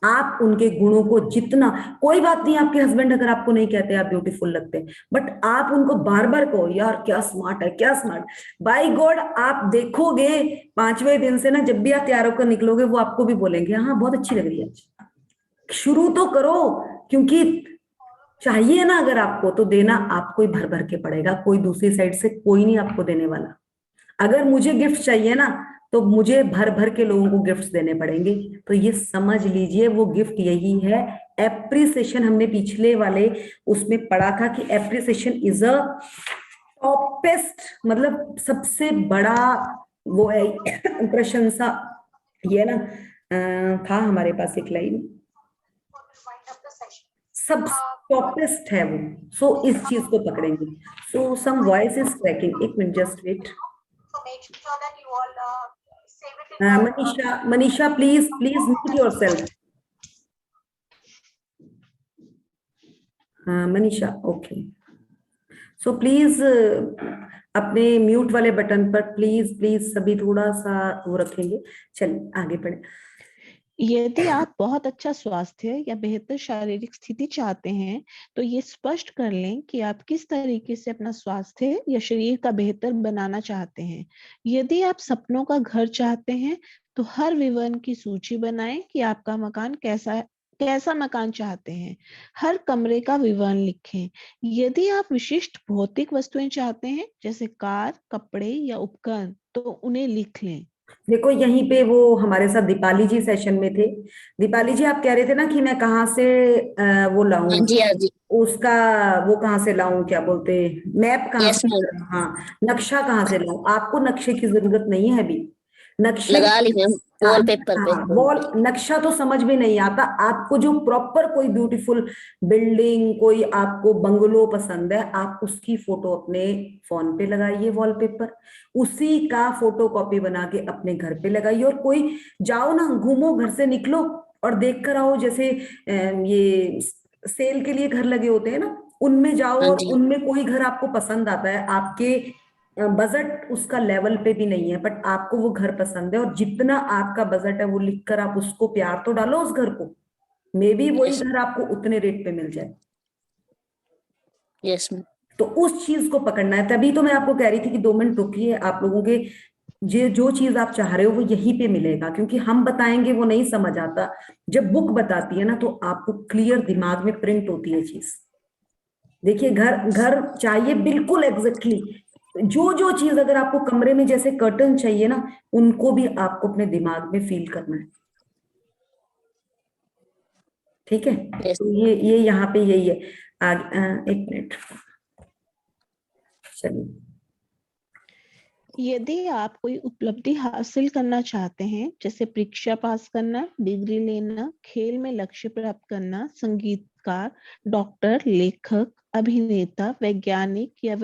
आप उनके गुणों को जितना, कोई बात नहीं आपके हस्बैंड अगर आपको नहीं कहते आप ब्यूटीफुल लगते हैं, बट आप उनको बार बार कहो यार क्या स्मार्ट है, क्या स्मार्ट। बाय गॉड आप देखोगे 5वें दिन से ना, जब भी आप तैयार होकर निकलोगे वो आपको भी बोलेंगे हाँ बहुत अच्छी लग रही है। शुरू तो करो, क्योंकि चाहिए ना अगर आपको, तो देना आपको ही भर भर के पड़ेगा, कोई दूसरी साइड से कोई नहीं आपको देने वाला। अगर मुझे गिफ्ट चाहिए ना, तो मुझे भर भर के लोगों को गिफ्ट्स देने पड़ेंगे। तो ये समझ लीजिए वो गिफ्ट यही है, एप्रिसिएशन। हमने पिछले वाले उसमें पढ़ा था कि एप्रिसिएशन इज अ टॉपेस्ट, मतलब सबसे बड़ा वो है प्रशंसा। ये ना था हमारे पास एक लाइन, सब टॉपेस्ट है वो। सो इस चीज को पकड़ेंगे। So some voice is cracking, एक minute just wait. Manisha, Manisha please please mute yourself. Manisha okay. So please अपने म्यूट वाले बटन पर प्लीज प्लीज सभी थोड़ा सा वो रखेंगे। चलिए आगे बढ़े। यदि आप बहुत अच्छा स्वास्थ्य या बेहतर शारीरिक स्थिति चाहते हैं, तो ये स्पष्ट कर लें कि आप किस तरीके से अपना स्वास्थ्य या शरीर का बेहतर बनाना चाहते हैं। यदि आप सपनों का घर चाहते हैं, तो हर विवरण की सूची बनाएं कि आपका मकान कैसा मकान चाहते हैं। हर कमरे का विवरण लिखें। यदि आप विशिष्ट भौतिक वस्तुएं चाहते हैं, जैसे कार, कपड़े या उपकरण, तो उन्हें लिख लें। देखो यहीं पे वो हमारे साथ दीपाली जी सेशन में थे। दीपाली जी, आप कह रहे थे ना कि मैं कहाँ से वो लाऊं, हाँ जी, हाँ जी। उसका वो कहाँ से लाऊं, क्या बोलते, मैप कहाँ यस मैम, से, हाँ नक्शा कहाँ से लाऊं। आपको नक्शे की जरूरत नहीं है अभी। नक्शे, लगा ली मैम हाँ वॉलपेपर पे। हाँ, वॉल नक्शा तो समझ में नहीं आता आपको। जो प्रॉपर कोई ब्यूटीफुल बिल्डिंग, कोई आपको बंगलो पसंद है, आप उसकी फोटो अपने फोन पे लगाइए वॉलपेपर, उसी का फोटो कॉपी बना के अपने घर पे लगाइए। और कोई जाओ ना, घूमो, घर से निकलो और देख कर आओ। जैसे ये सेल के लिए घर लगे होते हैं ना, उनमें जाओ हाँ और जी, उनमें कोई घर आपको पसंद आता है, आपके बजट उसका लेवल पे भी नहीं है, बट आपको वो घर पसंद है, और जितना आपका बजट है वो लिखकर आप उसको प्यार तो डालो उस घर को। मे बी वही यस घर आपको उतने रेट पे मिल जाए। Yes ma'am. तो उस चीज को पकड़ना है। तभी तो मैं आपको कह रही थी कि 2 मिनट रुकिए, आप लोगों के जो चीज आप चाह रहे हो वो यहीं पे मिलेगा, क्योंकि हम बताएंगे वो नहीं समझ आता। जब बुक बताती है ना, तो आपको क्लियर दिमाग में प्रिंट होती है चीज। देखिए, घर घर चाहिए बिल्कुल एग्जैक्टली जो जो चीज, अगर आपको कमरे में जैसे कर्टन चाहिए ना, उनको भी आपको अपने दिमाग में फील करना है। ठीक है, यस तो ये यहाँ पे यही है। एक मिनट, चलिए। यदि आप कोई उपलब्धि हासिल करना चाहते हैं, जैसे परीक्षा पास करना, डिग्री लेना, खेल में लक्ष्य प्राप्त करना, संगीतकार, डॉक्टर, लेखक, अभिनेता, वैज्ञानिक या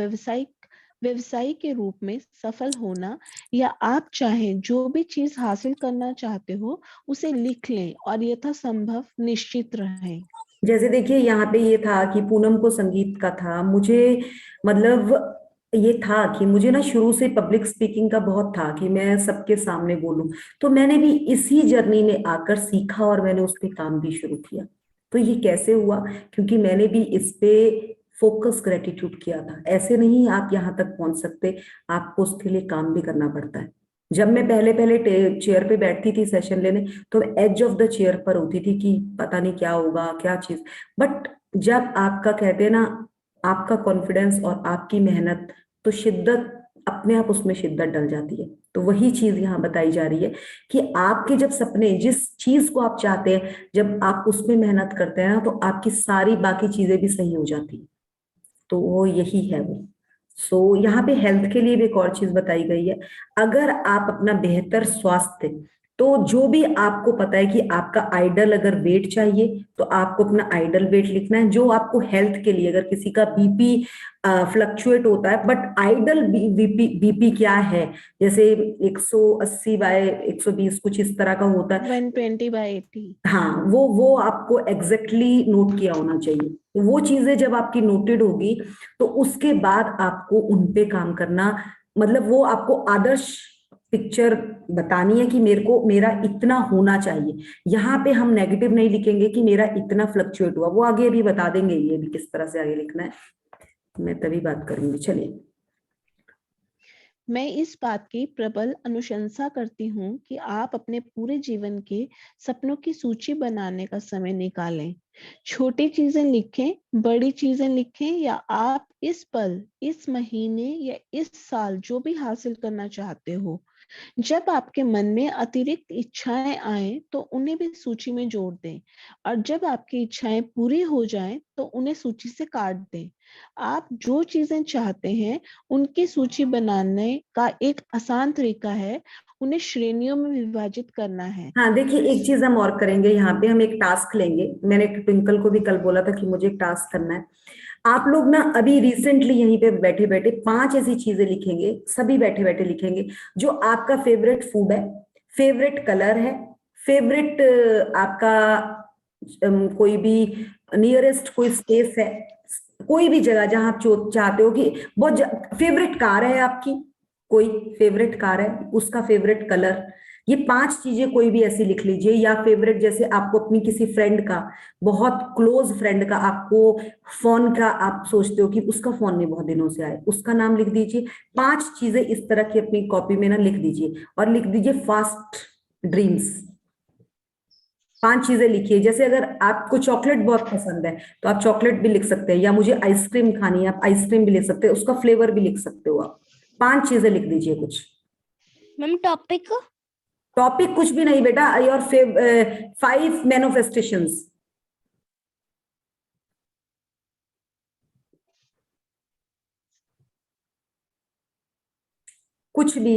व्यवसायी के रूप में सफल होना, या आप चाहें जो भी चीज हासिल करना चाहते हो उसे लिख लें और यथासंभव निश्चित रहें। जैसे देखिए, यहाँ पे ये था कि पूनम को संगीत का था, मुझे मतलब ये था कि मुझे ना शुरू से पब्लिक स्पीकिंग का बहुत था कि मैं सबके सामने बोलूं। तो मैंने भी इसी जर्नी में आकर सीखा और मैंने उस पे काम भी शुरू किया। तो ये कैसे हुआ? क्योंकि मैंने भी इस पे फोकस ग्रेटिट्यूड किया था। ऐसे नहीं आप यहाँ तक पहुंच सकते, आपको उसके लिए काम भी करना पड़ता है। जब मैं पहले पहले चेयर पे बैठती थी सेशन लेने, तो एज ऑफ द चेयर पर होती थी कि पता नहीं क्या होगा, क्या चीज। बट जब आपका कहते हैं ना, आपका कॉन्फिडेंस और आपकी मेहनत, तो शिद्दत अपने आप उसमें शिद्दत डल जाती है। तो वही चीज यहाँ बताई जा रही है कि आपके जब सपने, जिस चीज को आप चाहते हैं, जब आप उसमें मेहनत करते हैं ना, तो आपकी सारी बाकी चीजें भी सही हो जाती है। तो वो यही है वो। यहाँ पे हेल्थ के लिए भी एक और चीज बताई गई है। अगर आप अपना बेहतर स्वास्थ्य, तो जो भी आपको पता है कि आपका आइडल अगर वेट चाहिए, तो आपको अपना आइडल वेट लिखना है। जो आपको हेल्थ के लिए, अगर किसी का बीपी फ्लक्चुएट होता है, बट आइडल बीपी क्या है, जैसे 180 बाय 120 कुछ इस तरह का होता है। 120/80। हाँ, वो आपको एग्जैक्टली नोट किया होना चाहिए। तो वो चीजें जब आपकी नोटेड होगी, तो उसके बाद आपको उन पे काम करना, मतलब वो आपको आदर्श पिक्चर बतानी है कि मेरा इतना होना चाहिए। यहाँ पे हम नेगेटिव नहीं लिखेंगे कि मेरा इतना फ्लक्चुएट हुआ, वो आगे भी बता देंगे ये भी किस तरह से आगे लिखना है, मैं तभी बात करूंगी। चलिए। मैं इस बात की प्रबल अनुशंसा करती हूँ कि आप अपने पूरे जीवन के सपनों की सूची बनाने का समय निकालें। छोटी चीजें लिखें, बड़ी चीजें लिखें, या आप इस पल, इस महीने या इस साल जो भी हासिल करना चाहते हो, जब आपके मन में अतिरिक्त इच्छाएं आए तो उन्हें भी सूची में जोड़ दें, और जब आपकी इच्छाएं पूरी हो जाएं तो उन्हें सूची से काट दें। आप जो चीजें चाहते हैं उनकी सूची बनाने का एक आसान तरीका है, उन्हें श्रेणियों में विभाजित करना है। हाँ देखिए, एक चीज हम और करेंगे, यहाँ पे हम एक टास्क लेंगे। मैंने ट्विंकल को भी कल बोला था कि मुझे एक टास्क करना है। आप लोग ना अभी रिसेंटली यहीं पे बैठे बैठे 5 ऐसी चीजें लिखेंगे, सभी बैठे बैठे लिखेंगे, जो आपका फेवरेट फूड है, फेवरेट कलर है, फेवरेट आपका कोई भी नियरेस्ट कोई स्पेस है, कोई भी जगह जहां आप चाहते हो कि बहुत फेवरेट कार है आपकी, कोई फेवरेट कार है, उसका फेवरेट कलर, ये 5 चीजें कोई भी ऐसी लिख लीजिए, या फेवरेट, जैसे आपको अपनी किसी फ्रेंड का, बहुत क्लोज फ्रेंड का, आपको फोन का आप सोचते हो कि उसका फोन नहीं बहुत दिनों से आए, उसका नाम लिख दीजिए। 5 चीजें इस तरह की अपनी कॉपी में ना लिख दीजिए, और लिख दीजिए फास्ट ड्रीम्स। 5 चीजें लिखिए। जैसे अगर आपको चॉकलेट बहुत पसंद है तो आप चॉकलेट भी लिख सकते हैं, या मुझे आइसक्रीम खानी है, आप आइसक्रीम भी लिख सकते हैं, उसका फ्लेवर भी लिख सकते हो आप। 5 चीजें लिख दीजिए कुछ। मैम टॉपिक टॉपिक कुछ भी नहीं बेटा, योर 5 मैनिफेस्टेशंस। कुछ भी।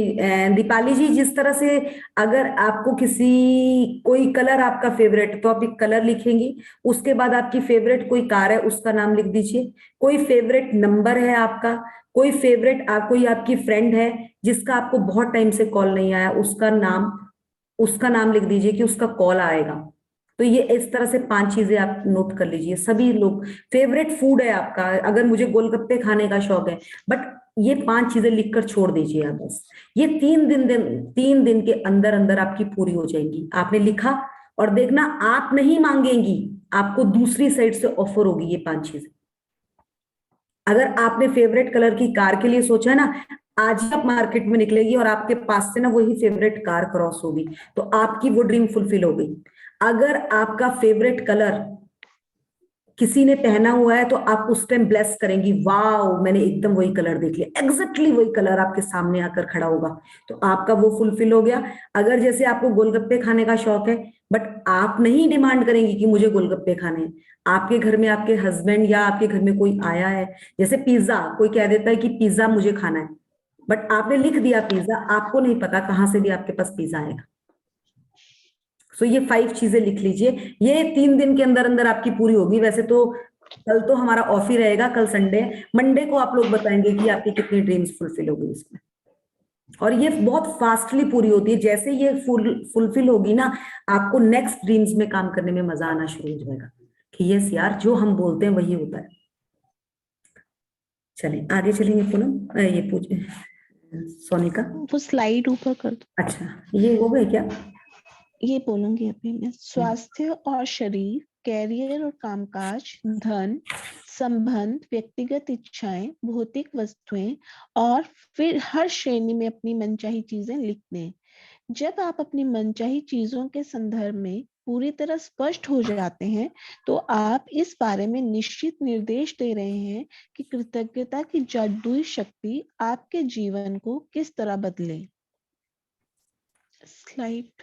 दीपाली जी, जिस तरह से अगर आपको किसी कोई कलर आपका फेवरेट, तो आप एक कलर लिखेंगी। उसके बाद आपकी फेवरेट कोई कार है, उसका नाम लिख दीजिए। कोई फेवरेट नंबर है आपका, कोई फेवरेट कोई आपकी फ्रेंड है जिसका आपको बहुत टाइम से कॉल नहीं आया, उसका नाम लिख दीजिए कि उसका कॉल आएगा। तो ये इस तरह से 5 चीजें आप नोट कर लीजिए। सभी लोग, फेवरेट फूड है आपका, अगर मुझे गोलगप्पे खाने का शौक है, बट ये 5 चीजें लिखकर छोड़ दीजिए आप बस। ये 3 दिन के अंदर अंदर आपकी पूरी हो जाएंगी। आपने लिखा, और देखना आप नहीं मांगेंगी, आपको दूसरी साइड से ऑफर होगी ये 5 चीजें। अगर आपने फेवरेट कलर की कार के लिए सोचा है ना, आज ही आप मार्केट में निकलेगी और आपके पास से ना वही फेवरेट कार क्रॉस होगी, तो आपकी वो ड्रीम फुलफिल हो गई। अगर आपका फेवरेट कलर किसी ने पहना हुआ है, तो आप उस टाइम ब्लेस करेंगी, वाओ मैंने एकदम वही कलर देख लिया, एग्जैक्टली वही कलर आपके सामने आकर खड़ा होगा, तो आपका वो फुलफिल हो गया। अगर जैसे आपको गोलगप्पे खाने का शौक है, बट आप नहीं डिमांड करेंगी कि मुझे गोलगप्पे खाने हैं, आपके घर में आपके हस्बैंड या आपके घर में कोई आया है, जैसे पिज्जा, कोई कह देता है कि पिज्जा मुझे खाना है, बट आपने लिख दिया पिज्जा, आपको नहीं पता कहां से भी आपके पास पिज्जा आएगा। सो ये 5 चीजें लिख लीजिए। ये 3 दिन के अंदर अंदर आपकी पूरी होगी। वैसे तो कल तो हमारा ऑफ ही रहेगा, कल संडे है, मंडे को आप लोग बताएंगे कि आपकी कितनी ड्रीम्स फुलफिल हो गई इसमें। और ये बहुत फास्टली पूरी होती है, जैसे ये फुलफिल होगी ना, आपको नेक्स्ट ड्रीम्स में काम करने में मजा आना शुरू हो जाएगा कि यस यार, जो हम बोलते हैं वही होता है। चलिए आगे चलेंगे पूनम, ये पूछ सोनिका। वो स्लाइड ऊपर कर दो। अच्छा, ये हो गए क्या? ये बोलूंगी अभी मैं। स्वास्थ्य और शरीर, कैरियर और कामकाज, धन, संबंध, व्यक्तिगत इच्छाएं, भौतिक वस्तुएं, और फिर हर श्रेणी में अपनी मनचाही चीजें लिख दें। जब आप अपनी मनचाही चीजों के संदर्भ में पूरी तरह स्पष्ट हो जाते हैं, तो आप इस बारे में निश्चित निर्देश दे रहे हैं कि कृतज्ञता की जादुई शक्ति आपके जीवन को किस तरह बदले। स्लाइड।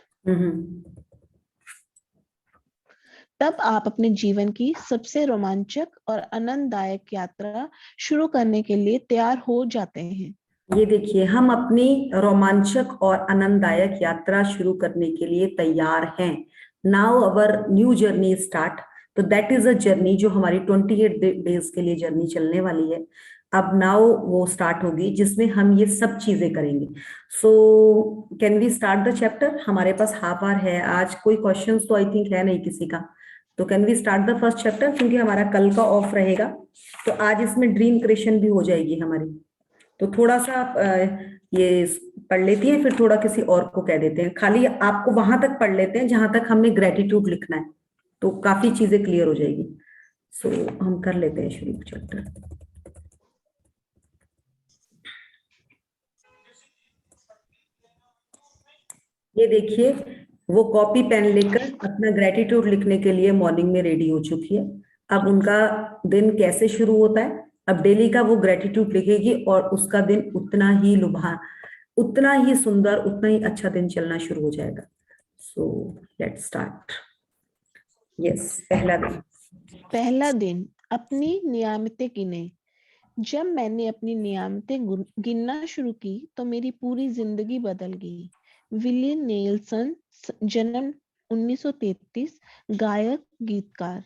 तब आप अपने जीवन की सबसे रोमांचक और आनंददायक यात्रा शुरू करने के लिए तैयार हो जाते हैं। ये देखिए, हम अपनी रोमांचक और आनंददायक यात्रा शुरू करने के लिए तैयार हैं। Now our new journey start. तो दैट इज अ जर्नी जो हमारी 28 डेज के लिए जर्नी चलने वाली है। अब नाउ वो स्टार्ट होगी जिसमें हम ये सब चीजें करेंगे। So can we start the chapter? हमारे पास हाफ आवर है आज, कोई क्वेश्चंस तो आई थिंक है नहीं किसी का। तो can we start the first chapter, क्योंकि हमारा कल का ऑफ रहेगा, तो आज इसमें ड्रीम क्रिएशन भी हो जाएगी हमारी। तो थोड़ा सा आप ये पढ़ लेती हैं, फिर थोड़ा किसी और को कह देते हैं। खाली आपको वहां तक पढ़ लेते हैं जहां तक हमने ग्रेटिट्यूड लिखना है, तो काफी चीजें क्लियर हो जाएगी। सो हम कर लेते हैं शुरू चैप्टर। ये देखिए, वो कॉपी पेन लेकर अपना ग्रेटिट्यूड लिखने के लिए मॉर्निंग में रेडी हो चुकी है। अब उनका दिन कैसे शुरू होता है, अब डेली का वो ग्रेटिट्यूड लिखेगी, और उसका दिन उतना ही सुंदर, उतना ही अच्छा दिन चलना शुरू हो जाएगा। So let's start. यस, पहला दिन, अपनी नियमितें गिने। जब मैंने अपनी नियमितें गिनना शुरू की तो मेरी पूरी जिंदगी बदल गई। विली नेल्सन, जन्म 1933, गायक गीतकार।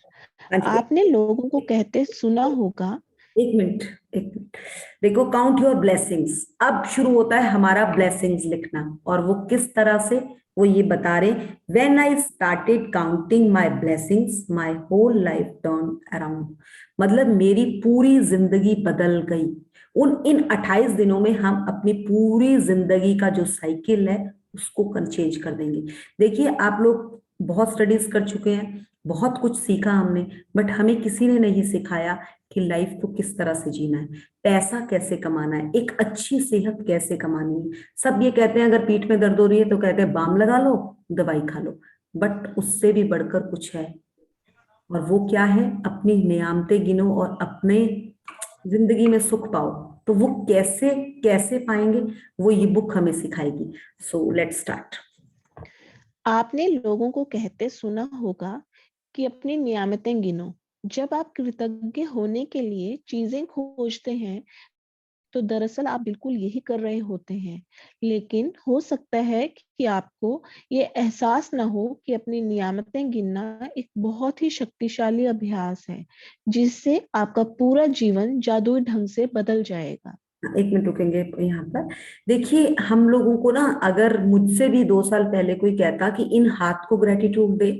आपने लोगों को कहते सुना होगा। एक मिनट देखो, काउंट योर ब्लेसिंग्स। अब शुरू होता है हमारा ब्लेसिंग्स लिखना, और वो किस तरह से, वो ये बता रहे, when I started counting my blessings my whole life turn around. मतलब मेरी पूरी जिंदगी बदल गई। इन 28 दिनों में हम अपनी पूरी जिंदगी का जो साइकिल है उसको चेंज कर देंगे। देखिए आप लोग बहुत स्टडीज कर चुके हैं, बहुत कुछ सीखा हमने, बट हमें किसी ने नहीं सिखाया कि लाइफ को किस तरह से जीना है, पैसा कैसे कमाना है, एक अच्छी सेहत कैसे कमानी है। सब ये कहते हैं अगर पीठ में दर्द हो रही है तो कहते हैं बाम लगा लो, दवाई खा लो, बट उससे भी बढ़कर कुछ है। और वो क्या है? अपनी नियामतें गिनो और अपने जिंदगी में सुख पाओ। तो वो कैसे कैसे पाएंगे, वो ये बुक हमें सिखाएगी। So let's start. आपने लोगों को कहते सुना होगा कि अपनी नियामतें गिनो। जब आप कृतज्ञ होने के लिए चीजें खोजते हैं तो दरअसल आप बिल्कुल यही कर रहे होते हैं, लेकिन हो सकता है कि आपको ये एहसास ना हो कि अपनी नियामतें गिनना एक बहुत ही शक्तिशाली अभ्यास है जिससे आपका पूरा जीवन जादुई ढंग से बदल जाएगा। एक मिनट रुकेंगे यहाँ पर। देखिए हम लोगों को ना, अगर मुझसे भी 2 साल पहले कोई कहता कि इन हाथ को ग्रेटिट्यूड दे,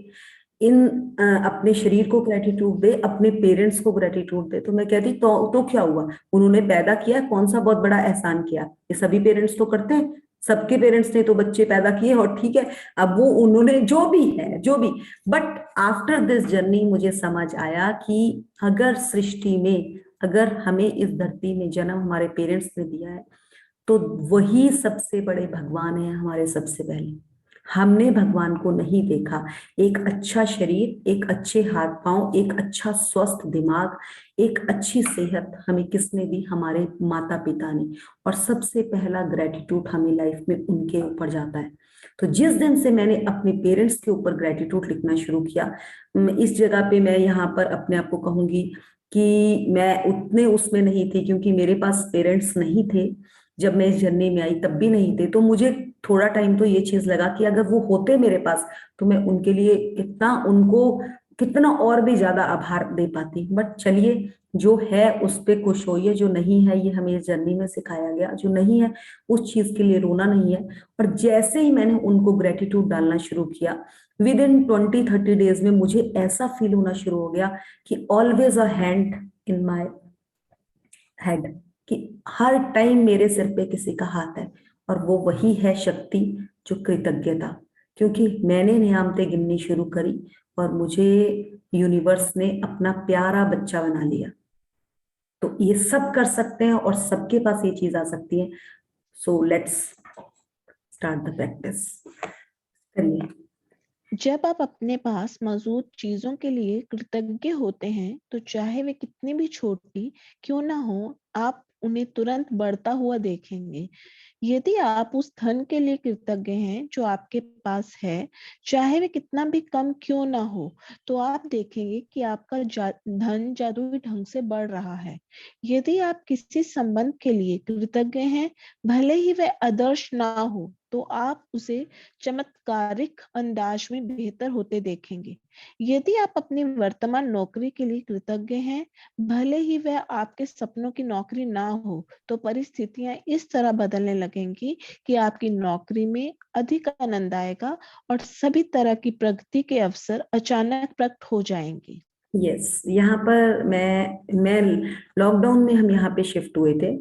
इन अपने शरीर को ग्रेटिट्यूड दे, अपने पेरेंट्स को ग्रेटिट्यूड दे, तो मैं कहती तो क्या हुआ, उन्होंने पैदा किया, कौन सा बहुत बड़ा एहसान किया? ये सभी पेरेंट्स तो करते हैं, सबके पेरेंट्स ने तो बच्चे पैदा किए और ठीक है, अब वो उन्होंने जो भी है जो भी। बट आफ्टर दिस जर्नी मुझे समझ आया कि अगर सृष्टि में, अगर हमें इस धरती में जन्म हमारे पेरेंट्स ने दिया है, तो वही सबसे बड़े भगवान है हमारे सबसे पहले। हमने भगवान को नहीं देखा। एक अच्छा शरीर, एक अच्छे हाथ पांव, एक अच्छा स्वस्थ दिमाग, एक अच्छी सेहत हमें किसने दी? हमारे माता पिता ने। और सबसे पहला ग्रेटिट्यूड हमें लाइफ में उनके ऊपर जाता है। तो जिस दिन से मैंने अपने पेरेंट्स के ऊपर ग्रेटिट्यूड लिखना शुरू किया, इस जगह पे मैं यहाँ पर अपने आप को कहूंगी कि मैं उतने उसमें नहीं थी, क्योंकि मेरे पास पेरेंट्स नहीं थे जब मैं इस जर्नी में आई, तब भी नहीं थे। तो मुझे थोड़ा टाइम तो ये चीज लगा कि अगर वो होते मेरे पास तो मैं उनके लिए कितना, उनको कितना और भी ज्यादा आभार दे पाती। बट चलिए, जो है उस पे खुश होइए, जो नहीं है ये हमें इस जर्नी में सिखाया गया, जो नहीं है उस चीज के लिए रोना नहीं है। और जैसे ही मैंने उनको ग्रेटिट्यूड डालना शुरू किया, विद इन 20-30 डेज में मुझे ऐसा फील होना शुरू हो गया कि always a hand in my head, कि हर टाइम मेरे सिर पे किसी का हाथ है। और वो वही है शक्ति, जो कृतज्ञता। क्योंकि मैंने नियामतें गिननी शुरू करी और मुझे यूनिवर्स ने अपना प्यारा बच्चा बना लिया। तो ये सब कर सकते हैं और सबके पास ये चीज आ सकती है। So let's start the practice. करिए। जब आप अपने पास मौजूद चीजों के लिए कृतज्ञ होते हैं तो चाहे वे कितनी भी छोटी क्यों ना हो, आप उन्हें तुरंत बढ़ता हुआ देखेंगे। यदि आप उस धन के लिए कृतज्ञ हैं जो आपके पास है, चाहे वे कितना भी कम क्यों ना हो, तो आप देखेंगे कि आपका धन जादुई ढंग से बढ़ रहा है। यदि आप किसी संबंध के लिए कृतज्ञ हैं, भले ही वह आदर्श ना हो, तो आप उसे चमत्कारिक अंदाज में बेहतर होते देखेंगे। यदि आप अपनी वर्तमान नौकरी के लिए कृतज्ञ हैं, भले ही वह आपके सपनों की नौकरी ना हो, तो परिस्थितियां इस तरह बदलने लगेंगी कि आपकी नौकरी में अधिक आनंद आएगा और सभी तरह की प्रगति के अवसर अचानक प्रकट हो जाएंगे। यस, यहाँ पर मैं लॉकडाउन में हम यहाँ पे शिफ्ट हुए थे।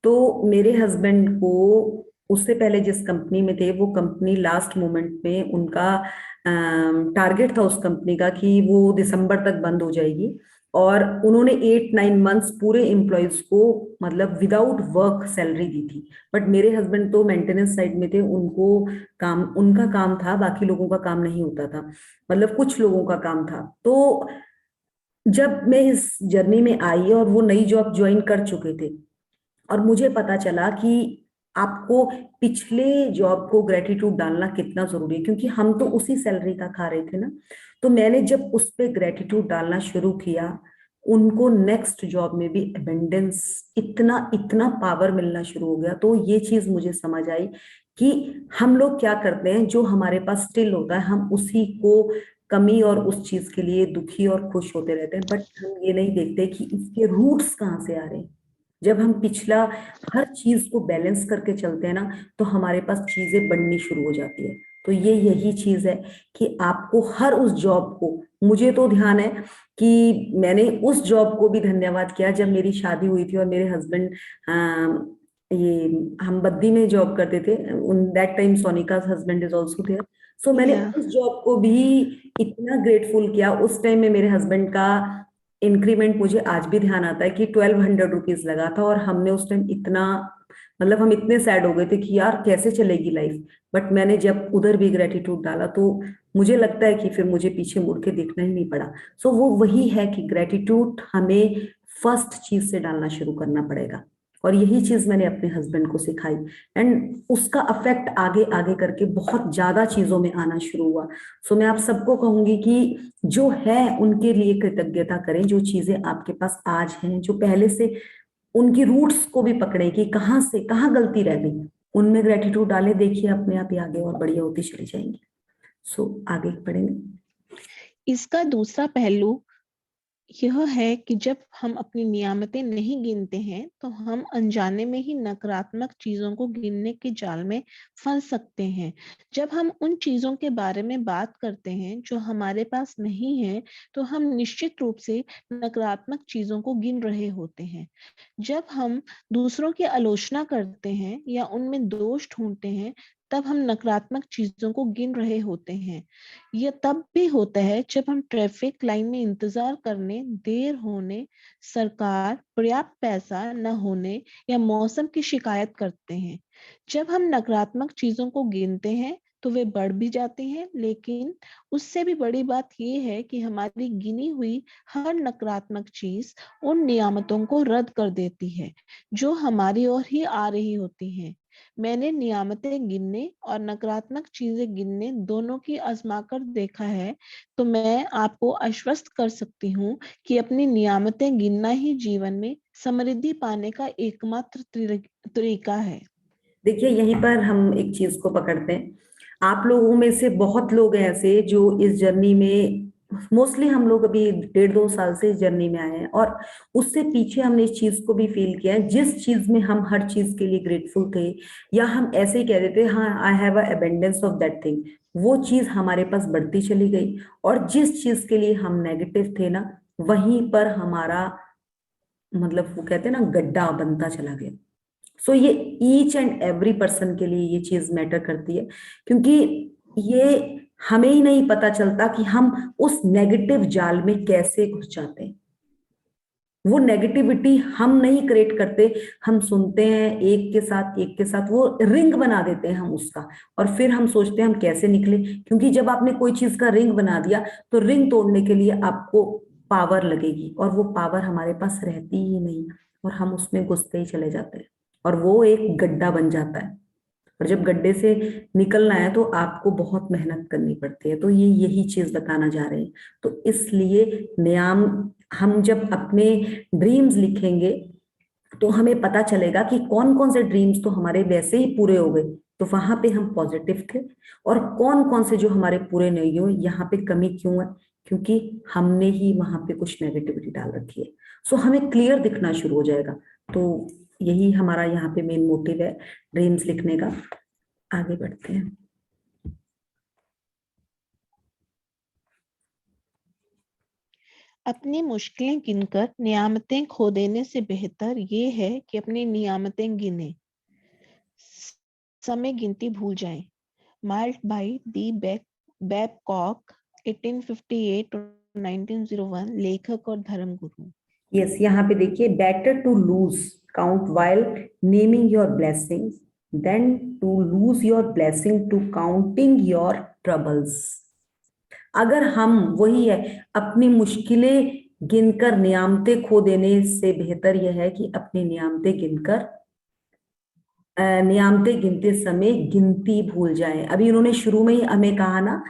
तो मेरे हस्बैंड को, उससे पहले जिस कंपनी में थे, वो कंपनी लास्ट मोमेंट में उनका टारगेट था उस कंपनी का कि वो दिसंबर तक बंद हो जाएगी। और उन्होंने 8-9 मंथ्स पूरे एम्प्लॉयज को मतलब विदाउट वर्क सैलरी दी थी। बट मेरे हस्बैंड तो मेंटेनेंस साइड में थे, उनको काम, उनका काम था, बाकी लोगों का काम नहीं होता था, मतलब कुछ लोगों का काम था। तो जब मैं इस जर्नी में आई और वो नई जॉब ज्वाइन कर चुके थे, और मुझे पता चला कि आपको पिछले जॉब को ग्रेटिट्यूड डालना कितना जरूरी है, क्योंकि हम तो उसी सैलरी का खा रहे थे ना। तो मैंने जब उस पे ग्रेटिट्यूड डालना शुरू किया, उनको नेक्स्ट जॉब में भी एबेंडेंस, इतना इतना पावर मिलना शुरू हो गया। तो ये चीज मुझे समझ आई कि हम लोग क्या करते हैं, जो हमारे पास स्टिल होता है हम उसी को कमी और उस चीज के लिए दुखी और खुश होते रहते हैं। बट हम ये नहीं देखते कि इसके रूट्स कहाँ से आ रहे हैं। जब हम पिछला हर चीज को बैलेंस करके चलते हैं ना, तो हमारे पास चीजें बननी शुरू हो जाती है। तो ये यही चीज है कि आपको हर उस जॉब को, मुझे तो ध्यान है कि मैंने उस जॉब को भी धन्यवाद किया जब मेरी शादी हुई थी और मेरे हस्बैंड ये हम बद्दी में जॉब करते थे, on that time Sonika husband is also there. So मैंने या उस जॉब को भी इतना ग्रेटफुल किया। उस टाइम में मेरे हस्बैंड का इंक्रीमेंट मुझे आज भी ध्यान आता है कि 1200 रुपीज लगा था, और हमने उस टाइम इतना, मतलब हम इतने सैड हो गए थे कि यार कैसे चलेगी लाइफ। बट मैंने जब उधर भी ग्रेटिट्यूड डाला तो मुझे लगता है कि फिर मुझे पीछे मुड़ के देखना ही नहीं पड़ा। सो वो वही है कि ग्रेटिट्यूड हमें फर्स्ट चीज से डालना शुरू करना पड़ेगा, और यही चीज मैंने अपने हस्बैंड को सिखाई। एंड उसका अफेक्ट आगे आगे करके बहुत ज्यादा चीजों में आना शुरू हुआ। सो मैं आप सबको कहूंगी कि जो है उनके लिए कृतज्ञता करें, जो चीजें आपके पास आज हैं, जो पहले से उनकी रूट्स को भी पकड़े कि कहाँ से कहाँ गलती रह गई, उनमें ग्रेटिट्यूड डाले, देखिए अपने आप ही आगे और बढ़िया होती चली जाएंगी। सो आगे बढ़ेंगे। इसका दूसरा पहलू यह है कि जब हम अपनी नियामतें नहीं गिनते हैं तो हम अनजाने में ही नकारात्मक चीजों को गिनने के जाल में फंस सकते हैं। जब हम उन चीजों के बारे में बात करते हैं जो हमारे पास नहीं है, तो हम निश्चित रूप से नकारात्मक चीजों को गिन रहे होते हैं। जब हम दूसरों की आलोचना करते हैं या उनमें दोष ढूंढते हैं, तब हम नकारात्मक चीजों को गिन रहे होते हैं। यह तब भी होता है जब हम ट्रैफिक लाइन में इंतजार करने, देर होने, सरकार, पर्याप्त पैसा न होने या मौसम की शिकायत करते हैं। जब हम नकारात्मक चीजों को गिनते हैं तो वे बढ़ भी जाती हैं, लेकिन उससे भी बड़ी बात यह है कि हमारी गिनी हुई हर नकारात्मक चीज उन नियामतों को रद्द कर देती है जो हमारी ओर ही आ रही होती हैं। मैंने नियामतें गिनने और नकारात्मक चीजें गिनने दोनों की आजमा कर देखा है, तो मैं आपको आश्वस्त कर सकती हूँ कि अपनी नियामतें गिनना ही जीवन में समृद्धि पाने का एकमात्र तरीका है। देखिए यहीं पर हम एक चीज को पकड़ते हैं। आप लोगों में से बहुत लोग हैं ऐसे जो इस जर्नी में, मोस्टली हम लोग अभी 1.5-2 साल से इस जर्नी में आए हैं, और उससे पीछे हमने इस चीज को भी फील किया है। जिस चीज में हम हर चीज के लिए ग्रेटफुल थे, या हम ऐसे ही कह देते हाँ I have a abundance of that thing, वो चीज हमारे पास बढ़ती चली गई। और जिस चीज के लिए हम नेगेटिव थे ना, वहीं पर हमारा, मतलब वो कहते हैं ना, गड्ढा बनता चला गया। सो ये ईच एंड एवरी पर्सन के लिए ये चीज मैटर करती है, क्योंकि ये हमें ही नहीं पता चलता कि हम उस नेगेटिव जाल में कैसे घुस जाते हैं। वो नेगेटिविटी हम नहीं क्रिएट करते, हम सुनते हैं एक के साथ वो रिंग बना देते हैं हम उसका, और फिर हम सोचते हैं हम कैसे निकले। क्योंकि जब आपने कोई चीज का रिंग बना दिया, तो रिंग तोड़ने के लिए आपको पावर लगेगी, और वो पावर हमारे पास रहती ही नहीं, और हम उसमें घुसते ही चले जाते हैं, और वो एक गड्ढा बन जाता है। और जब गड्ढे से निकलना है तो आपको बहुत मेहनत करनी पड़ती है। तो ये यही चीज बताना जा रहे हैं। तो इसलिए नियम, हम जब अपने ड्रीम्स लिखेंगे तो हमें पता चलेगा कि कौन कौन से ड्रीम्स तो हमारे वैसे ही पूरे हो गए, तो वहां पे हम पॉजिटिव थे, और कौन कौन से जो हमारे पूरे नहीं हुए, यहाँ पे कमी क्यों है, क्योंकि हमने ही वहां पे कुछ नेगेटिविटी डाल रखी है। सो हमें क्लियर दिखना शुरू हो जाएगा। तो यही हमारा यहाँ पे मेन मोटिव है ड्रीम्स लिखने का। आगे बढ़ते हैं। अपनी मुश्किलें गिनकर नियामतें खो देने से बेहतर ये है कि अपनी नियामतें गिने समय गिनती भूल जाएं। मार्ल्ड बाय डी बैबकॉक 1858-1901, लेखक और धर्मगुरु। यस, यहाँ पे देखिए, better to lose count while naming your blessings than to lose your blessing to counting your troubles. अगर हम, वही है, अपनी मुश्किलें गिनकर नियामतें खो देने से बेहतर यह है कि अपनी नियामतें गिनकर नियामतें गिनते समय गिनती भूल जाए। अभी उन्होंने शुरू में ही हमें कहा ना,